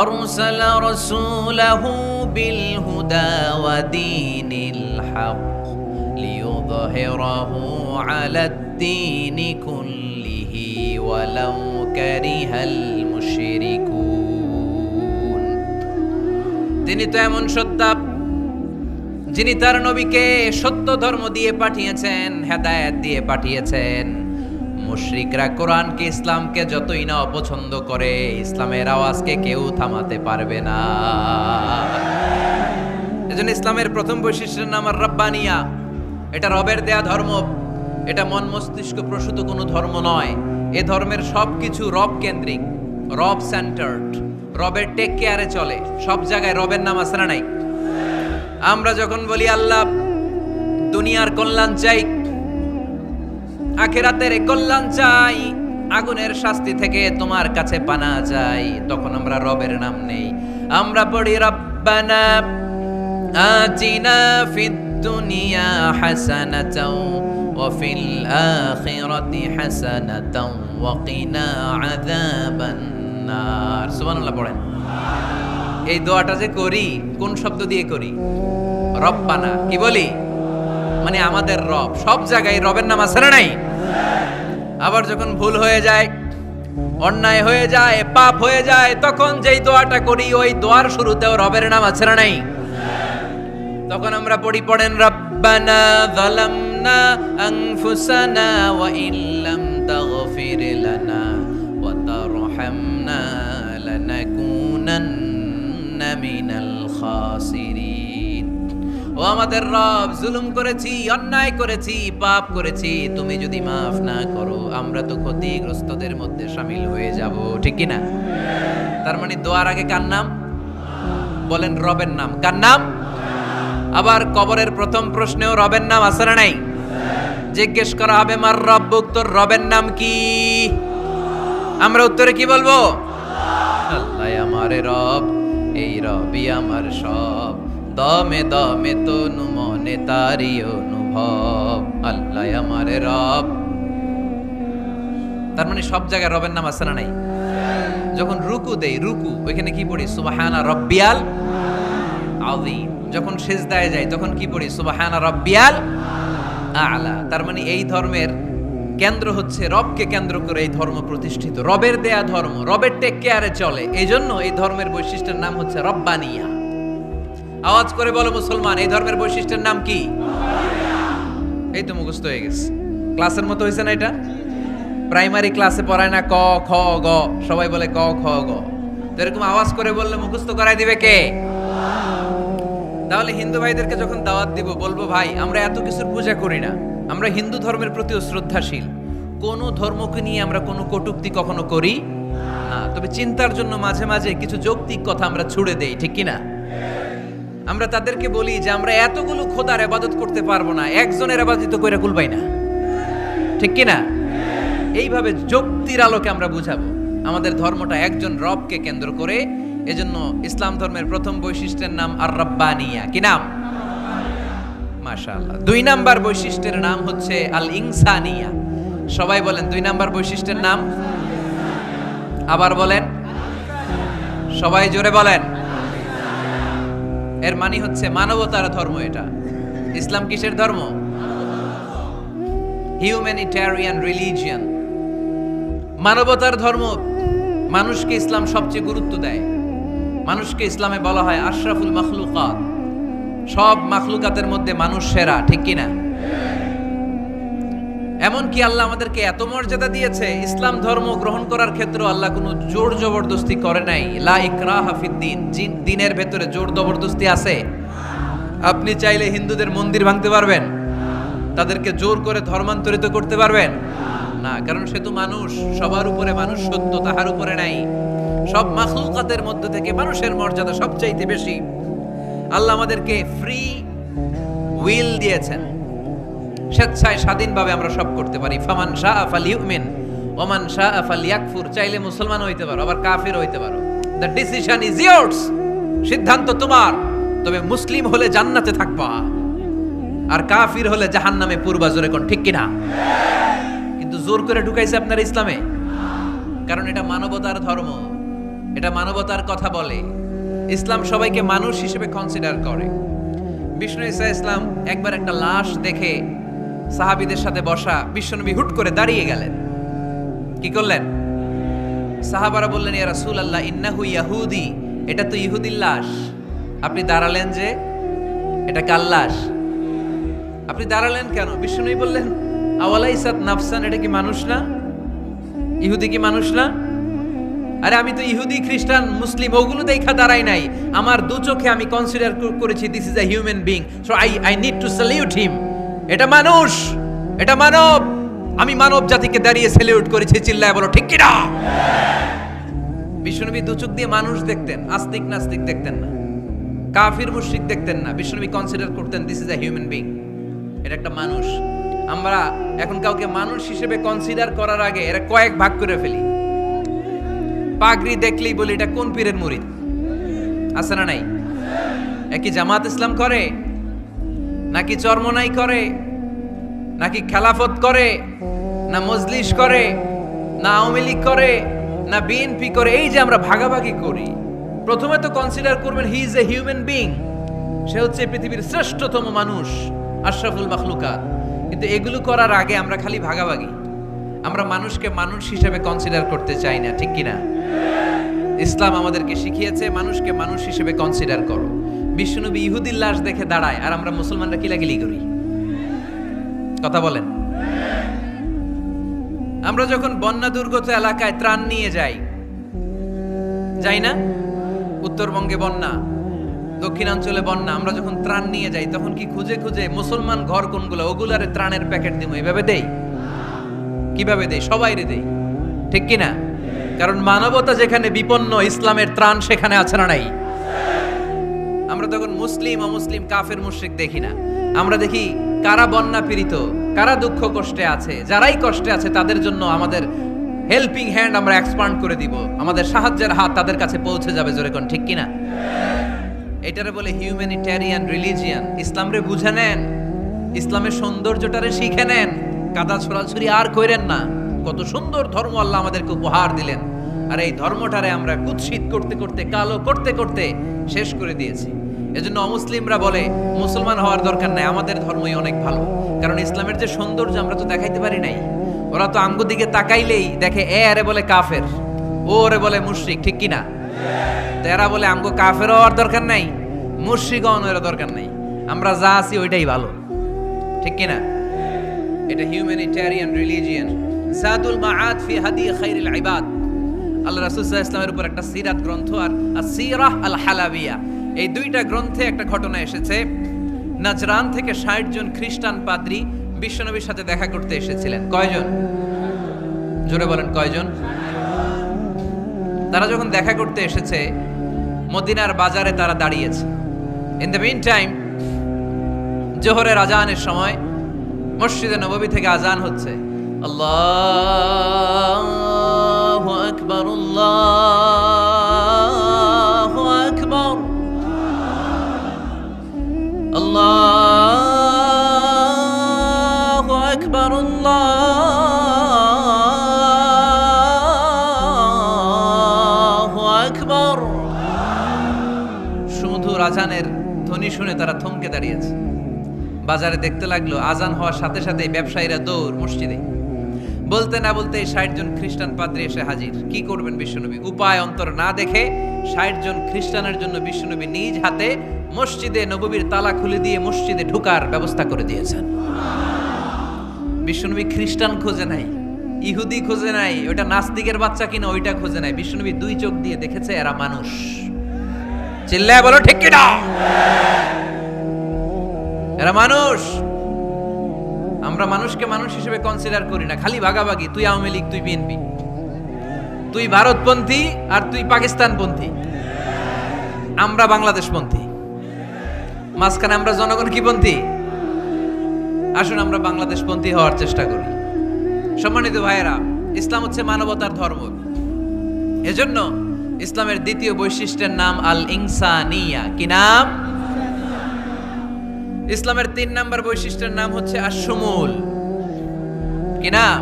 আরসালা রাসূলাহু বিল হুদা ওয়া দীনিল হক লিইয়ুযহিরাহু আলাদ দীনি কুল্লিহি ওয়ালাউ কারিহাল মুশরিকুন। তিনি তো এমন সত্তা যিনি তার নবীকে সত্য ধর্ম দিয়ে পাঠিয়েছেন, হেদায়েত দিয়ে পাঠিয়েছেন। মুশরিকরা কোরআনকে, ইসলামকে যতই না অপছন্দ করে, ইসলামের আওয়াজকে কেউ থামাতে পারবে না। এজন্য ইসলামের প্রথম বৈশিষ্ট্যের নাম আর রাব্বানিয়া। এটা রবের দেয়া ধর্ম, এটা মন মস্তিষ্ক প্রসূত কোনো ধর্ম নয়। এ ধর্মের সবকিছু রব কেন্দ্রিক, রব সেন্টার্ড, রবের টেক কেয়ারে চলে। সব জায়গায় রবের নাম আছে না নাই? আমরা যখন বলি আল্লাহ দুনিয়ার কল্যাণ চাই, আখিরাতের কল্যাণ চাই, আগুনের শাস্তি থেকে তোমার কাছে পানা চাই, তখন আমরা রবের নাম নেই। আমরা পড়ি রব্বানা আতিনা ফিদ দুনিয়া হাসানাতাও ওয়া ফিল আখিরাতি হাসানাতাও ওয়া কিনা আযাবান নার। সুবহানাল্লাহ পড়েন। এই দোয়াটা যে করি, কোন শব্দ দিয়ে করি? রব্বানা। কি বলি? মানে আমাদের রব। সব জায়গায় রবের নাম আছে না নাই? আবার যখন ভুল হয়ে যায়, অন্যায় হয়ে যায়, পাপ হয়ে যায়, তখন যেই দোয়াটা করি ওই দোয়ার শুরুতেও রবের নাম আছে না নাই? তখন আমরা পড়েন রব্বানা যালামনা আনফুসানা ওয়া ইল্লাম তাগফির লানা ওয়া তারহামনা লানাকুনান্না মিনাল খাসিরিন। ও আমাদের রব, জুলুম করেছি, অন্যায় করেছি, পাপ করেছি, তুমি যদি মাফ না করো আমরা তো ক্ষতিগ্রস্তদের মধ্যে শামিল হয়ে যাব। ঠিক কি না? তার মানে দোয়ার আগে কার নাম? বলেন রবের নাম। কার নাম? আবার কবরের প্রথম প্রশ্নেও রবের নাম আছে না নাই? জিজ্ঞেস করা হবে মার রব্বুক, তোর রবের নাম কি? আমরা উত্তরে কি বলবো? আল্লাহ আমার রব, এই রবই আমার সব, দমে দমে তনু মনে তারি অনুভব। আল্লাহ আমার রব। তার মানে সব জায়গায় রবের নাম আছে না নাই? যখন রুকু দেই, রুকু ওইখানে কি পড়ি? সুবহানা রাব্বিয়াল আযীম। যখন সিজদায় যাই তখন কি পড়ি? সুবহানা রাব্বিয়াল আ'লা। তার মানে এই ধর্মের কেন্দ্র হচ্ছে রবকে কেন্দ্র করে এই ধর্ম প্রতিষ্ঠিত, রবের দেয়া ধর্ম, রবের টেক কেয়ারে চলে। এই জন্য এই ধর্মের বৈশিষ্ট্যের নাম হচ্ছে রব্বানিয়া। আওয়াজ করে বলো মুসলমান, এই ধর্মের বৈশিষ্ট্যের নাম কি? এই তো মুখস্থ হয়ে গেছে। ক্লাসের মতো হয়েছে না এটা? প্রাইমারি ক্লাসে পড়ায় না ক খ গ, সবাই বলে ক খ গ। তো এরকম আওয়াজ করে বললে মুখস্থ করাই দিবে কে? তাহলে হিন্দু ভাইদেরকে যখন দাওয়াত দিব, বলবো ভাই আমরা এত কিছুর পূজা করি না, আমরা হিন্দু ধর্মের প্রতিও শ্রদ্ধাশীল, কোন ধর্মকে নিয়ে আমরা কোনো কটূক্তি কখনো করি না, তবে চিন্তার জন্য মাঝে মাঝে কিছু যৌক্তিক কথা আমরা ছুড়ে দেই, ঠিক কিনা? আমরা তাদেরকে বলি যে আমরা এতগুলো খোদার ইবাদত করতে পারবো না, একজনের ইবাদত কইরা কুলবাই না, ঠিক কিনা? এইভাবে যুক্তির আলোকে আমরা বুঝাবো আমাদের ধর্মটা একজন রবকে কেন্দ্র করে। এজন্য ইসলাম ধর্মের প্রথম বৈশিষ্ট্যের নাম আর রাব্বানিয়া। কি নাম? মাশাআল্লাহ। 2 নাম্বার বৈশিষ্ট্যের নাম হচ্ছে আল ইনসানিয়া। সবাই বলেন 2 নাম্বার বৈশিষ্ট্যের নাম। আবার বলেন, সবাই জোরে বলেন। এর মানে হচ্ছে মানবতার ধর্ম। এটা ইসলাম কিসের ধর্ম? হিউম্যানিটেরিয়ান রিলিজিয়ন, মানবতার ধর্ম। মানুষকে ইসলাম সবচেয়ে গুরুত্ব দেয়। মানুষকে ইসলামে বলা হয় আশরাফুল মাখলুকাত, সব মাখলুকাতের মধ্যে মানুষ সেরা, ঠিক কিনা? এমনকি আল্লাহ আমাদেরকে এত মর্যাদা দিয়েছে, ইসলাম ধর্ম গ্রহণ করার ক্ষেত্রে আল্লাহ কোনো জোর জবরদস্তি করে নাই। লা ইকরাহা ফিদ্দিন, দিনের ভেতরে জোর জবরদস্তি আছে? আপনি চাইলে হিন্দুদের মন্দির ভাঙতে পারবেন, তাদেরকে জোর করে ধর্মান্তরিত করতে পারবেন না, কারণ সে তো মানুষ, সবার উপরে মানুষ সত্য, তাহার উপরে নাই। সব মাখলুকাতের মধ্যে থেকে মানুষের মর্যাদা সবচাইতে বেশি। আল্লাহ আমাদেরকে ফ্রি উইল দিয়েছেন, স্বেচ্ছায় স্বাধীনভাবে আমরা সব করতে পারি। ফামান শাআ ফালিউমিন ওমান শাআ ফালিয়াকফুর, চাইলে মুসলমান হইতে পারো, আবার কাফির হইতে পারো। দ্য ডিসিশন ইজ ইয়ার্স, সিদ্ধান্ত তোমার। তবে মুসলিম হলে জান্নাতে থাকবা, আর কাফির হলে জাহান্নামে পূর্বা। জোরে কোন ঠিক কিনা? কিন্তু জোর করে ঢুকাইছে আপনার ইসলামে, কারণ এটা মানবতার ধর্ম, এটা মানবতার কথা বলে। ইসলাম সবাইকে মানুষ হিসেবে কনসিডার করে। বিষ্ণু ঈসা ইসলাম একবার একটা লাশ দেখে সাহাবীদের সাথে বসা, বিশ্বনবী হুট করে দাঁড়িয়ে গেলেন। কি করলেন? সাহাবারা বললেন, ইয়া রাসূলুল্লাহ ইন্নাহু ইয়াহুদি, এটা তো ইহুদির লাশ। আপনি দাঁড়ালেন যে, এটা কার লাশ? আপনি দাঁড়ালেন কেন? বিষ্ণুনবী বললেন, আওয়ালাইসাত নাফসান, এটা কি মানুষ না? ইহুদি কি মানুষ না? আরে আমি তো ইহুদি, খ্রিস্টান, মুসলিম ওগুলো দেখা দাঁড়াই নাই, আমার দু চোখে আমি কনসিডার করেছি this is a human being, so I need to salute হিম। এটা মানুষ, এটা মানব, আমি মানব জাতিকে দাঁড়িয়ে স্যালিউট করেছি। চিল্লায় বলো ঠিক কিনা? বিশ্বনবী দু চোখ দিয়ে মানুষ দেখতেন, আস্তিক নাস্তিক দেখতেন না, কাফির মুশরিক দেখতেন না। বিশ্বনবী কনসিডার করতেন this is a human being, এটা একটা মানুষ। আমরা এখন কাউকে মানুষ হিসেবে কনসিডার করার আগে এরা কয়েক ভাগ করে ফেলি। পাগড়ি দেখলেই বলি এটা কোন পীরের মুরিদ, আছে না নাই? একই জামাত ইসলাম করে, নাকি চরমনাই করে, নাকি খেলাফত করে, না মজলিস করে, না আওয়ামী লীগ করে, না বিএনপি করে? এই যে আমরা ভাগাভাগি করি, প্রথমে তো কনসিডার করবেন he is a human being, সে হচ্ছে পৃথিবীর শ্রেষ্ঠতম মানুষ, আশরাফুল মাখলুকাত। কিন্তু এগুলো করার আগে আমরা খালি ভাগাভাগি, আমরা মানুষকে মানুষ হিসেবে কনসিডার করতে চাই না, ঠিক কিনা? ইসলাম আমাদেরকে শিখিয়েছে মানুষকে মানুষ হিসেবে কনসিডার করো। বিশ্বনবী ইহুদির লাশ দেখে দাঁড়ায়, আর আমরা মুসলমানরা কিলাকিলি করি। কথা বলেন। আমরা যখন বন্যা দুর্গত এলাকায় ত্রাণ নিয়ে যাই না? উত্তরবঙ্গে বন্যা, দক্ষিণাঞ্চলে বন্যা, আমরা যখন ত্রাণ নিয়ে যাই তখন কি খুঁজে খুঁজে মুসলমান ঘর কোনগুলো, ওগুলারে ত্রাণের প্যাকেট দিব এভাবে দেই? কিভাবে দেই? সবাইরে দেই, ঠিক কিনা? কারণ মানবতা যেখানে বিপন্ন, ইসলামের ত্রাণ সেখানে আছে না নাই? আমরা তখন মুসলিম অমুসলিম কাফের মুশরিক দেখি না, আমরা দেখি কারা বন্যা পীড়িত, কারা দুঃখ কষ্টে আছে। যারাই কষ্টে আছে তাদের জন্য আমাদের হেল্পিং হ্যান্ড আমরা এক্সপান্ড করে দিব, আমাদের সাহায্যের হাত তাদের কাছে পৌঁছে যাবে। জোরে কোন ঠিক কিনা? এটারে বলে হিউম্যানিটেরিয়ান রিলিজিয়ান। ইসলামরে বুঝে নেন, ইসলামের সৌন্দর্যটারে শিখে নেন, কাদা ছড়াছড়ি আর কইরেন না। কত সুন্দর ধর্ম আল্লাহ আমাদেরকে উপহার দিলেন, আর এই ধর্মটারে আমরা কুৎসিত করতে করতে, কালো করতে করতে শেষ করে দিয়েছি। এজন্য অমুসলিমরা বলে মুসলমান হওয়ার দরকার নাই, আমাদের ধর্মই অনেক ভালো। কারণ ইসলামের যে সৌন্দর্য আমরা তো দেখাইতে পারি নাই। ওরা তো আমগো দিকে তাকাইলেই দেখে এ আরে বলে কাফের, ও ওরে বলে মুশরিক, ঠিক কিনা? এরা বলে আমগো কাফের হওয়ার দরকার নাই, মুশরিক হওয়ার দরকার নাই, আমরা যা আছি ওইটাই ভালো, ঠিক কিনা? এটা হিউম্যানিটেরিয়ান রিলিজিয়ান। জাদুল মাআদ ফি হাদি খায়রিল ইবাদ, আল্লাহ রাসূল সাল্লাল্লাহু আলাইহি ওয়াসাল্লামের উপর একটা সিরাত গ্রন্থ, আর আসিরাহ আল হালাবিয়া, এই দুইটা গ্রন্থে একটা ঘটনা এসেছে। নাজরান থেকে ৬০ জন খ্রিস্টান পাদ্রী বিশ্বনবীর সাথে দেখা করতে এসেছিলেন। কয়জন? জোরে বলেন, কয়জন? তারা যখন দেখা করতে এসেছে, মদিনার বাজারে তারা দাঁড়িয়েছে। ইন দ্য মিন টাইম জোহরের আজানের সময় মসজিদে নববী থেকে আজান হচ্ছে। আল্লাহু আকবার, আল্লাহু আকবার, আল্লাহু আকবার, আল্লাহু আকবার। সুমধুর আজানের ধ্বনি শুনে তারা থমকে দাঁড়িয়েছে। বাজারে দেখতে লাগলো আজান হওয়ার সাথে সাথে ব্যবসায়ীরা দৌড় মসজিদে। বলতে না বলতে ৬০ জন খ্রিস্টান পাদ্রী এসে হাজির। কি করবেন বিশ্বনবী? উপায় অন্তর না দেখে ৬০ জন খ্রিস্টানের জন্য বিশ্বনবী নিজ হাতে মসজিদে নববীর তালা খুলে দিয়ে মসজিদে ঢোকার ব্যবস্থা করে দিয়েছেন। বিশ্বনবী খ্রিস্টান খোঁজে নাই, ইহুদি খোঁজে নাই, ওটা নাস্তিকের বাচ্চা কিনা ওইটা খোঁজে নাই। বিশ্বনবী দুই চোখ দিয়ে দেখেছে এরা মানুষ। চিল্লায় বলো ঠিক কিনা? এরা মানুষ। আমরা মানুষকে মানুষ হিসেবে কনসিডার করি না, খালি ভাগাভাগি। তুই আওয়ামী লীগ, তুই বিএনপি, তুই ভারতপন্থী আর তুই পাকিস্তানপন্থী, আমরা বাংলাদেশপন্থী। মাঝখানে আমরা জনগণ কি পন্থী? আসুন আমরা বাংলাদেশপন্থী হওয়ার চেষ্টা করি। সম্মানিত ভাইয়েরা, ইসলাম হচ্ছে মানবতার ধর্ম। এজন্য ইসলামের দ্বিতীয় বৈশিষ্ট্যের নাম আল ইনসানিয়া। কি নাম? ইসলামের ৩ নম্বর বৈশিষ্ট্যের নাম হচ্ছে আশ-শুমুল। কি নাম?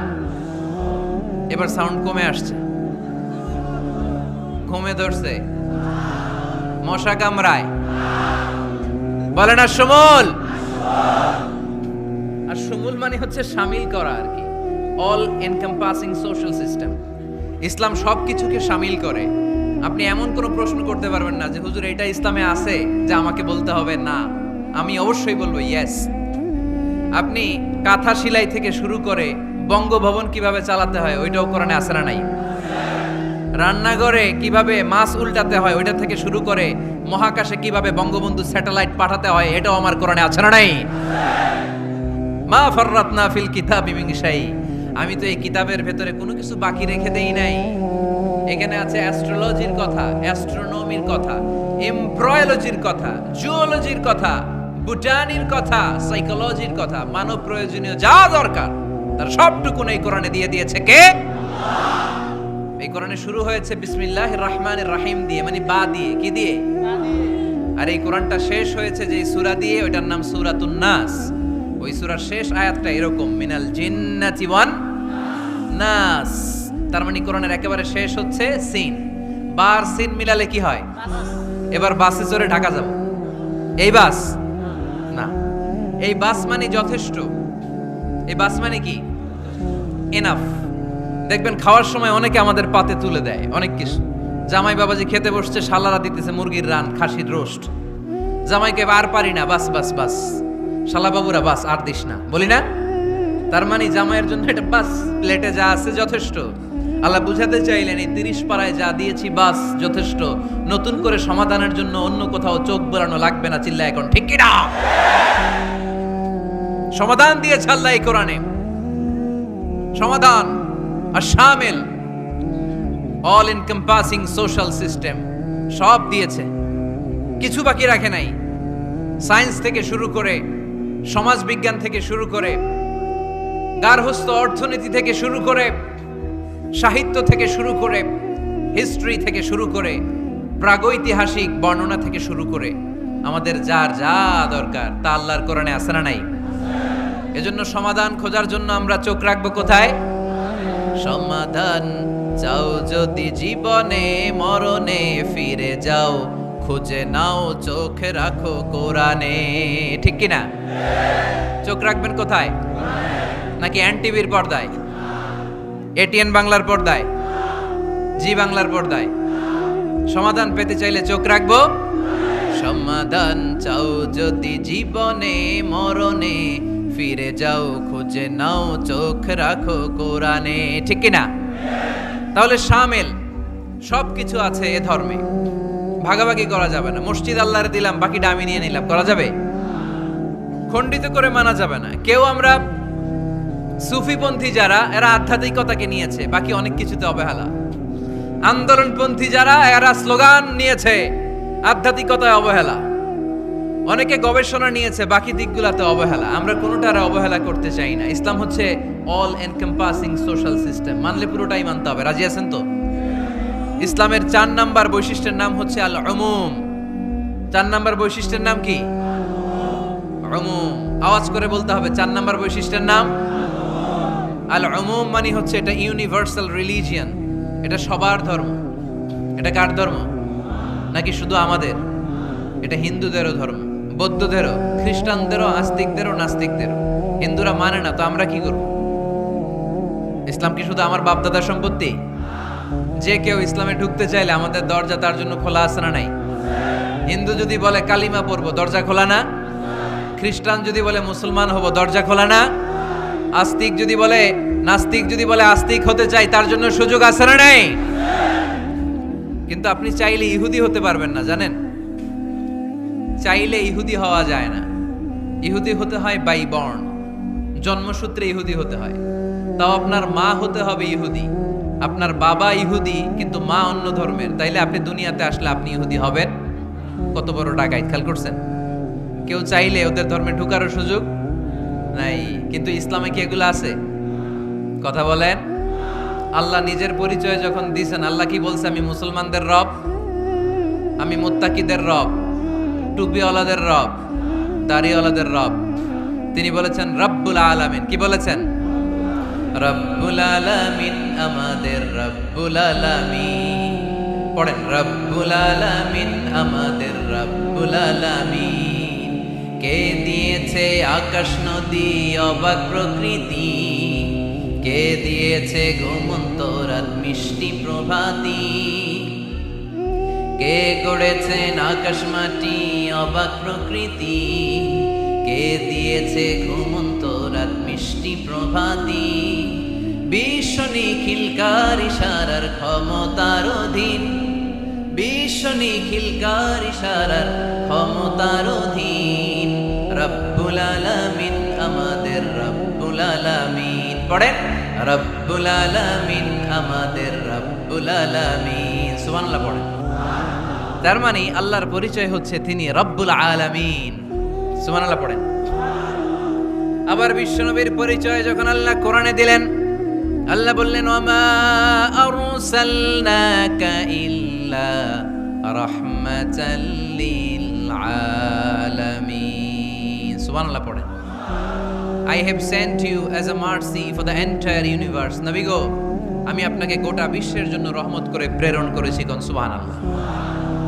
এবার সাউন্ড কমে আসছে, ঘুমে ধরছে, মশা কামড়ায়, বলেন আশ-শুমুল। আশ-শুমুল মানে হচ্ছে শামিল করা আর কি, অল এনকম্পাসিং সোশ্যাল সিস্টেম। ইসলাম সবকিছুকে শামিল করে। আপনি এমন কোনো প্রশ্ন করতে পারবেন না যে হুজুর এটা ইসলামে আছে যে আমাকে বলতে হবে না। আমি অবশ্যই বলবো ইয়েস। আপনি কাঁথা সেলাই থেকে শুরু করে বঙ্গভবন কিভাবে চালাতে হয় ওইটাও কোরআনে আছে না নাই? রান্নাঘরে কিভাবে মাছ উল্টাতে হয় ওইটা থেকে শুরু করে মহাকাশে কিভাবে বঙ্গবন্ধু স্যাটেলাইট পাঠাতে হয় এটাও আমার কোরআনে আছে না নাই? মা ফাররাতনা ফিল কিতাবি মিন শাই। আমি তো এই কিতাবের ভেতরে কোনো কিছু বাকি রেখে দেই নাই। এখানে আছে অ্যাস্ট্রোলজির কথা, অ্যাস্ট্রোনমির কথা, এমব্রয়োলজির কথা, জুওলজির কথা, বুটানির কথা, সাইকোলজির কথা, মানব প্রয়োজনীয় যা দরকার তার সবটুকু এই কোরআনে দিয়ে দিয়েছে কে? আল্লাহ। এই কোরআনে শুরু হয়েছে বিসমিল্লাহির রহমানির রহিম দিয়ে, মানে বা দিয়ে। কি দিয়ে? আর এই কোরআনটা শেষ হয়েছে যে সূরা দিয়ে, ওইটার নাম সূরাতুন নাস। ওই সূরার শেষ আয়াতটা এরকম, মিনাল জিন্নাতি ওয়ান নাস। তার মানে কোরআনের একেবারে শেষ হচ্ছে সিন। বার সিন মিলালে কি হয়? এবার বাসে চড়ে ঢাকা যাব। এই বাস না, এই বাস মানে যথেষ্ট। এই বাস মানে কি? এনাফ। দেখবেন খাওয়ার সময় অনেকে আমাদের পাতে তুলে দেয় অনেক কিছু। জামাই বাবাজি খেতে বসছে, শালারা দিতেছে মুরগির রান, খাসির রোস্ট। জামাইকে আর পারি না, বাস বাস বাস। শালা বাবুরা বাস আর দিস না, বলি না? তার মানে জামাইয়ের জন্য এটা বাস, প্লেটে যা আছে যথেষ্ট। আল্লাহ বুঝাতে চাইলেন এই 30 পাড়ায় যা দিয়েছি বাস যথেষ্ট, নতুন করে সমাধানের জন্য অন্য কোথাও চোখ বোলানো লাগবে না। চিল্লা এখন ঠিক কিনা? সমাধান দিয়েছে আল্লাহ এই কোরআনে। সমাধান আর শামিল, অল এনকম্পাসিং সোশ্যাল সিস্টেম সব দিয়েছে, কিছু বাকি রাখে নাই। সায়েন্স থেকে শুরু করে, সমাজ বিজ্ঞান থেকে শুরু করে, গার্হস্থ্য অর্থনীতি থেকে শুরু করে, সাহিত্য থেকে শুরু করে, হিস্ট্রি থেকে শুরু করে, প্রাগৈতিহাসিক বর্ণনা থেকে শুরু করে আমাদের যার যা দরকার তা আল্লাহর কোরআনে আছে না নাই? এজন্য সমাধান খোঁজার জন্য আমরা চোখ রাখবো কোথায়? সমাধান চাও যদি জীবনে মরণে ফিরে যাও, খুঁজে নাও চোখ রাখো কোরআনে। ঠিক কিনা? চোখ রাখবেন কোথায়? নাকি এনটিভির পর্দায়, এটিএন বাংলার পর্দায়, জি বাংলার পর্দায়? সমাধান পেতে চাইলে চোখ রাখবো। সমাধান চাও যদি জীবনে মরণে ফিরে যাও, খুঁজে নাও চোখ রাখো কোরআনে। ঠিক কিনা? তাহলে শামিল সবকিছু আছে এ ধর্মে। ভাগাভাগি করা যাবে না। মসজিদ আল্লাহরে দিলাম, বাকিটা আমি নিয়ে নিলাম, করা যাবে? খণ্ডিত করে মানা যাবে না। কেউ আমরা সুফিপন্থী যারা, এরা আধ্যাত্মিকতাকে নিয়েছে, বাকি অনেক কিছুতে অবহেলা। আন্দোলনপন্থী যারা, এরা স্লোগান নিয়েছে, আধ্যাত্মিকতায় অবহেলা। অনেকে গবেষণা নিয়েছে, বাকি দিকগুলোতে অবহেলা। আমরা কোনোটারে অবহেলা করতে চাই না। ইসলাম হচ্ছে অল এনকম্পাসিং সোশ্যাল সিস্টেম, মানলে পুরোটাই মানতে হবে। রাজি আছেন তো? ইসলামের 4 নাম্বার বৈশিষ্ট্যের নাম হচ্ছে আল উমুম। 4 নাম্বার বৈশিষ্ট্যের নাম কি? উমুম। আওয়াজ করে বলতে হবে, 4 নাম্বার বৈশিষ্ট্যের নাম আল উমুম। মানে হচ্ছে এটা ইউনিভার্সাল রিলিজিয়ন, এটা সবার ধর্ম। এটা কার ধর্ম? নাকি শুধু আমাদের? এটা হিন্দুদেরও ধর্ম, বৌদ্ধদেরও, খ্রিস্টানদেরও, আস্তিকদেরও, নাস্তিকদেরও। হিন্দুরা মানে না তো আমরা কি করব? ইসলাম কি শুধু আমার বাপদাদার সম্পত্তি? যে কেউ ইসলামে ঢুকতে চাইলে আমাদের দরজা তার জন্য খোলা আছে না নাই? হিন্দু যদি বলে কালিমা পড়বো, দরজা খোলা না? খ্রিস্টান যদি বলে মুসলমান হব, দরজা খোলা না? আস্তিক যদি বলে, নাস্তিক যদি বলে আস্তিক হতে চাই, তার জন্য সুযোগ আছে না নাই? কিন্তু আপনি চাইলে ইহুদি হতে পারবেন না, জানেন? চাইলে ইহুদি হওয়া যায় না। ইহুদি হতে হয় বাই বর্ন, জন্মসূত্রে ইহুদি হতে হয়। তাও আপনার মা হতে হবে ইহুদি, আপনার বাবা ইহুদি কিন্তু মা অন্য ধর্মের, তাইলে আপনি দুনিয়াতে আসলে আপনি ইহুদি হবেন? কত বড় ডাকাইত, খেয়াল করছেন? কেউ চাইলে ওদের ধর্মে ঢুকারও সুযোগ নাই। কিন্তু ইসলামে কি এগুলো আছে? কথা বলেন। আল্লাহ নিজের পরিচয় যখন দিয়েছেন, আল্লাহ কি বলছে? আমি মুসলমানদের রব, আমি মুত্তাকিদের রব, টুপিওয়ালাদের রব, দাড়িওয়ালাদের রব। তিনি বলেছেন রব্বুল আলামিন। কি বলেছেন? রব্বুল আলামিন, আমাদের রব্বুল আলামিন। পড়েন, রব্বুল আলামিন, আমাদের রব্বুল আলামিন। কে দিয়েছে আকাশ নদী অবাক প্রকৃতি, কে দিয়েছে ঘুমন্ত রাত মিষ্টি প্রভাতী, কে গড়েছেন আকাশ মাটি অবাক প্রকৃতি, কে দিয়েছে ঘুমন্ত রাত মিষ্টি প্রভাতী। বিশ্ব নিখিলকার ইশারার ক্ষমতার অধীন, বিশ্ব নিখিলকার ইশারার ক্ষমতার অধীন। রব্বুল আলামিন, আমাদের রব্বুল আলামিন। পড়েন, রব্বুল আলামিন, আমাদের রব্বুল আলামিন। সুবহানাল্লাহ পড়েন। তার মানে আল্লাহর পরিচয় হচ্ছে তিনি রব্বুল আলামিন। সুবহানাল্লাহ পড়েন। আবার বিশ্বনবীর পরিচয় যখন আল্লাহ কোরআনে দিলেন, আল্লাহ বললেন ওয়ামা আরসালনাকা ইল্লা রাহমাতাল লিল আলামিন। সুবহানাল্লাহ পড়েন। I have sent you as a mercy for the entire universe. নবী গো, আমি আপনাকে গোটা বিশ্বের জন্য রহমত করে প্রেরণ করেছি। কোন সুবহানাল্লাহ।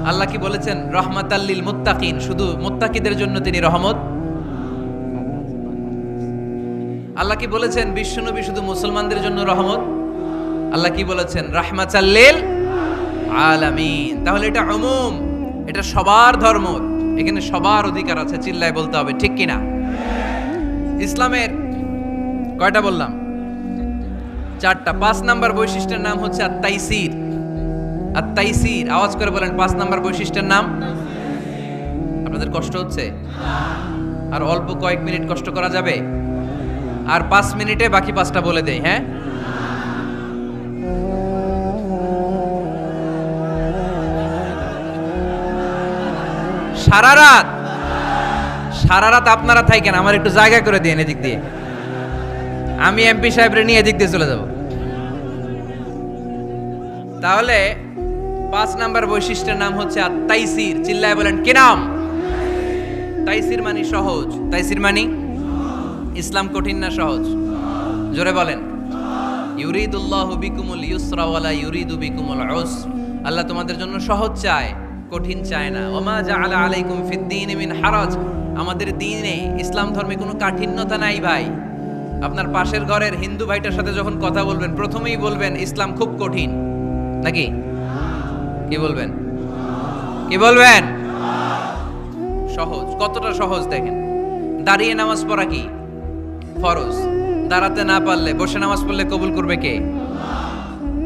আল্লাহ কি বলেছেন? রহমাতাল লিল মুত্তাকিন, শুধু মুত্তাকিদের জন্য তিনি রহমত। আল্লাহ কি বলেছেন বিশ্বনবী শুধু মুসলমানদের জন্য রহমত? আল্লাহ কি বলেছেন? রাহমাতাল লিল আলামিন। তাহলে এটা উমুম, এটা সবার ধর্ম, এখানে সবার অধিকার আছে। চিল্লায় বলতে হবে, ঠিক কিনা? ইসলামের কয়টা বললাম? 4টা। 5 নাম্বার বৈশিষ্ট্যের নাম হচ্ছে আত-তাইসির। আত-তাইসির, আওয়াজ করে বলেন, 5 নাম্বার বৈশিষ্ট্যের নাম। আপনাদের কষ্ট হচ্ছে? আর অল্প কয়েক মিনিট কষ্ট করা যাবে? আর 5 মিনিটে বাকি 5টা বলে দেই। হ্যাঁ, সারা রাত আপনারা থাকেন, আমার একটু জায়গা করে দিন এদিক দিয়ে। আমি এমপি সাহেবরে নিয়ে এদিক দিয়ে চলে যাব। তাহলে 5 নাম্বার বৈশিষ্ট্যের নাম হচ্ছে আত-তাইসির। চিল্লায় বলেন, কি নাম? তাইসির মানে সহজ। তাইসির মানে ইসলাম কঠিন না সহজ? জোরে বলেন। ইউরিদুল্লাহু বিকুমুল ইউসরা ওয়ালা ইউরিদু বিকুমুল উসর। আল্লাহ তোমাদের জন্য সহজ চায়, কঠিন চায় না। ওমা জাআলা আলাইকুম ফিদ-দীনি মিন হারাজ। আমাদের দ্বীনে, ইসলাম ধর্মে কোনো কাঠিন্যতা নাই ভাই। আপনার পাশের ঘরের হিন্দু ভাইটার সাথে যখন কথা বলবেন, প্রথমেই বলবেন ইসলাম খুব কঠিন, নাকি? কি বলবেন? কি বলবেন? সহজ। কতটা সহজ দেখেন। দাঁড়িয়ে নামাজ পড়া কি ফরজ? দাঁড়াতে না পারলে বসে নামাজ পড়লে কবুল করবে কে?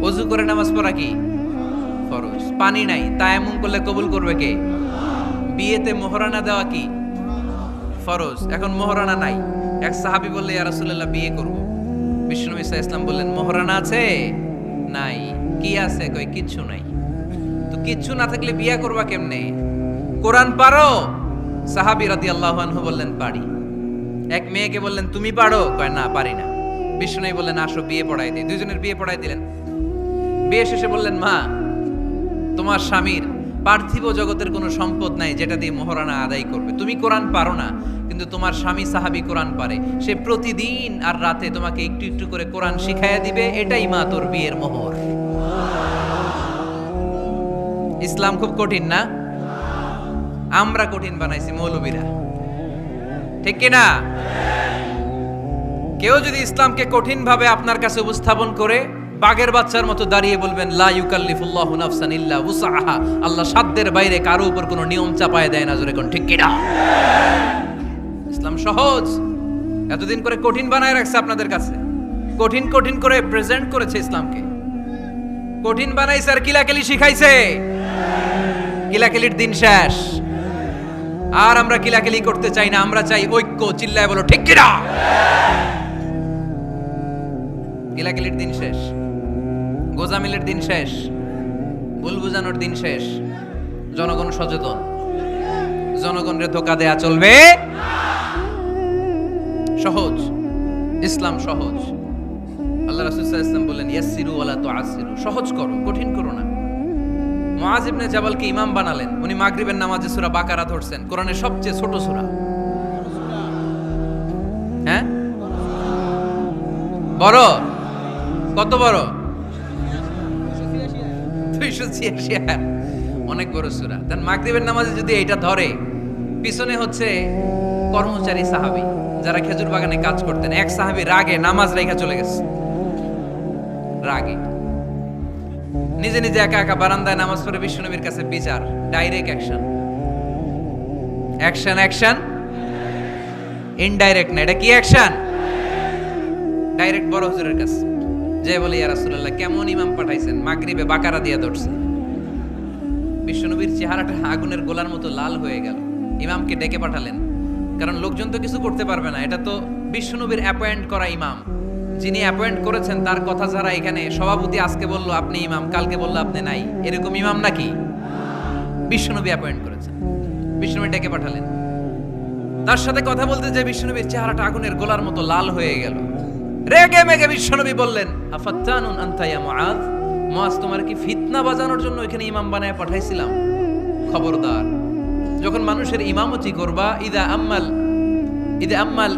ওযু করে নামাজ পড়া কি ফরজ। পানি নাই, তায়াম্মুম করলে কবুল করবে কে? বিয়েতে মোহরানা দেওয়া কি ফরজ। এখন মোহরানা নাই, এক সাহাবী বললে ইয়া রাসূলুল্লাহ বিয়ে করব। বিশ্বনবী সাল্লাল্লাহু আলাইহি ওয়াসাল্লাম বললেন মোহরানা আছে? নাই। কি আছে? কই কিচ্ছু নাই। তো কিচ্ছু না থাকলে বিয়ে করবা কেমনে? কোরআন পারো? সাহাবী রাদিয়াল্লাহু আনহু বললেন পারি। এক মেয়েকে বললেন তুমি পারো? কয় না পারি না। বিশ্বনবী বললেন আসো বিয়ে পড়াই দিই। দুইজনের বিয়ে পড়াই দিলেন। বিয়ে শেষে বললেন মা, তোমার স্বামীর পার্থিব জগতের কোনো সম্পদ নাই যেটা দিয়ে মোহরানা আদায় করবে। তুমি কোরআন পারো না, কিন্তু তোমার স্বামী সাহাবী কোরআন পারে। সে প্রতিদিন আর রাতে তোমাকে একটু একটু করে কোরআন শিখাইয়া দিবে। এটাই মা তোর বিয়ের মোহর। ইসলাম খুব কঠিন না? আমরা কঠিন বানাইছি মৌলবীরা, ঠিক কিনা? কেউ যদি ইসলামকে কঠিন ভাবে আপনার কাছে উপস্থাপন করে, বাঘের বাচ্চার মতো দাঁড়িয়ে বলবেন লা ইউকাল্লিফুল্লাহু নাফসান ইল্লা উসআহা, আল্লাহ সাধ্যের বাইরে কারো উপর কোনো নিয়ম চাপায় দেয় না। জোরে কোন ঠিক কিনা? ইসলাম সহজ। এতদিন করে কঠিন বানায় রাখছে আপনাদের কাছে, কঠিন কঠিন করে প্রেজেন্ট করেছে ইসলামকে। কঠিন বানাইছে আর কিলাকিলি শিখাইছে। কিলাকিলির দিন শেষ। আর আমরা কিলাকিলি করতে চাই না, আমরা চাই ঐক্য। চিল্লায় বলো ঠিক কিনা? কিলাকিলির দিন শেষ, গোজামিলের দিন শেষ, ভুল বুঝানোর দিন শেষ। জনগণ সচেতন, জনগণরে ধোকা দেয়া চলবে। সহজ, ইসলাম সহজ। আল্লাহ রাসূল সাল্লাল্লাহু আলাইহি ওয়াসাল্লাম বলেন ইয়াসসিরু ওয়ালা তুআসসিরু, সহজ করো, কঠিন করো না। মুআয ইবনে জাবালকে ইমাম বানালেন। উনি মাগরিবের নামাজে সূরা বাকারা ধরছেন, কোরআনের সবচেয়ে ছোট সূরা। হ্যাঁ বড়? কত বড়? 286, অনেক বড় সূরা। তার মাগরিবের নামাজে যদি এটা ধরে, পিছনে হচ্ছে কর্মচারী সাহাবী যারা খেজুর বাগানে কাজ করতেন। এক সাহাবী রাগে নামাজ রেখে চলে গেছে, রাগে নিজে নিজে একা একা বারান্দায় নামাজ পড়ে বিশ্বনবীর কাছে বিচার। Direct action, action action, indirect না। এটা কি অ্যাকশন? ডাইরেক্ট বড় হুজুরের কাছে যে বলে ইয়া রাসূলুল্লাহ কেমন ইমাম পাঠাইছেন, মাগরিবে বাকারা দিয়া ধরছে। বিশ্বনবীর চেহারাটা আগুনের গোলার মতো লাল হয়ে গেল। ইমামকে ডেকে পাঠালেন, কারণ লোকজন তো কিছু করতে পারবে না। এটা তো বিশ্বনবীর অ্যাপয়েন্ট করা ইমাম। যিনি অ্যাপয়েন্ট করেছেন তার কথা ছাড়া এখানে সভাপতি আজকে বললো আপনি ইমাম, কালকে বললো আপনি নাই, এরকম ইমাম নাকি? বিশ্বনবী অ্যাপয়েন্ট করেছেন। বিশ্বনবী ডেকে পাঠালেন। তার সাথে কথা বলতে যে বিশ্বনবীর চেহারাটা আগুনের গোলার মতো লাল হয়ে গেল। রেগে মেগে বিশ্বনবী বললেন আফাত্তানুন আনতা ইয়া মুআয, মুআয তোমার কি ফিতনা বাজানোর জন্য এখানে ইমাম বানায় পাঠাইছিলাম? খবরদার, যখন মানুষের ইমামতি করবা, ইদা আম্মাল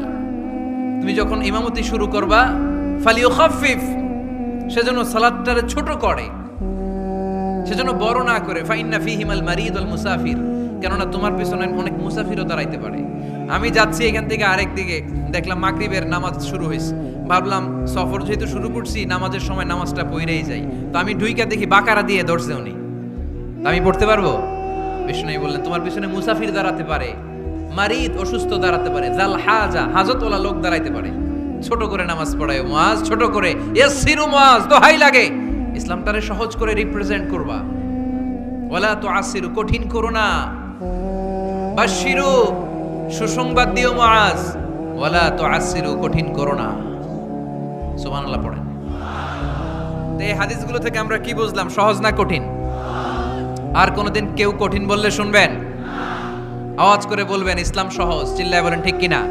তুমি যখন ইমামতি শুরু করবা, ফালিউখাফফিফ, সেজন্য সালাতটারে ছোট করে, সেজন্য বড় না করে। ফাইন্না ফীহিমাল মারিদ ওয়াল মুসাফির, কেননা তোমার পিছনে অনেক মুসাফিরও দাঁড়াইতে পারে। আমি যাচ্ছি এখান থেকে আরেক দিকে, দেখলাম মাগরিবের নামাজ শুরু হয়েছে, ভাবলাম সফর যেহেতু শুরু করছি নামাজের সময় নামাজটা পড়েই যাই। তো আমি ঢুইকা দেখি বাকারা দিয়ে ধরছে উনি, আমি পড়তে পারবো? বিষ্ণু বললেন তোমার পিছনে মুসাফির দাঁড়াতে পারে, মারিদ অসুস্থ দাঁড়াতে পারে, জাল হাজা হাজতওয়ালা লোক দাঁড়াইতে পারে। ছোট করে নামাজ পড়ায় মুআয, ছোট করে। ইয়াসসিরু মুআয, দোহাই লাগে ইসলামটারে সহজ করে রিপ্রেজেন্ট করবা। ওয়ালা তুআসসিরু, কঠিন করো না। বাশশিরু, সুসংবাদ দিও মুআয। ওয়ালা তুআসসিরু, কঠিন করো না। সুবহানাল্লাহ পড়েন। তো এই হাদিসগুলো থেকে আমরা কি বুঝলাম? সহজ না কঠিন? আর কোনোদিন কেউ কঠিন বললে শুনবেন? আওয়াজ করে বলবেন ইসলাম সহজ। চিল্লায় বলেন ঠিক কিনা?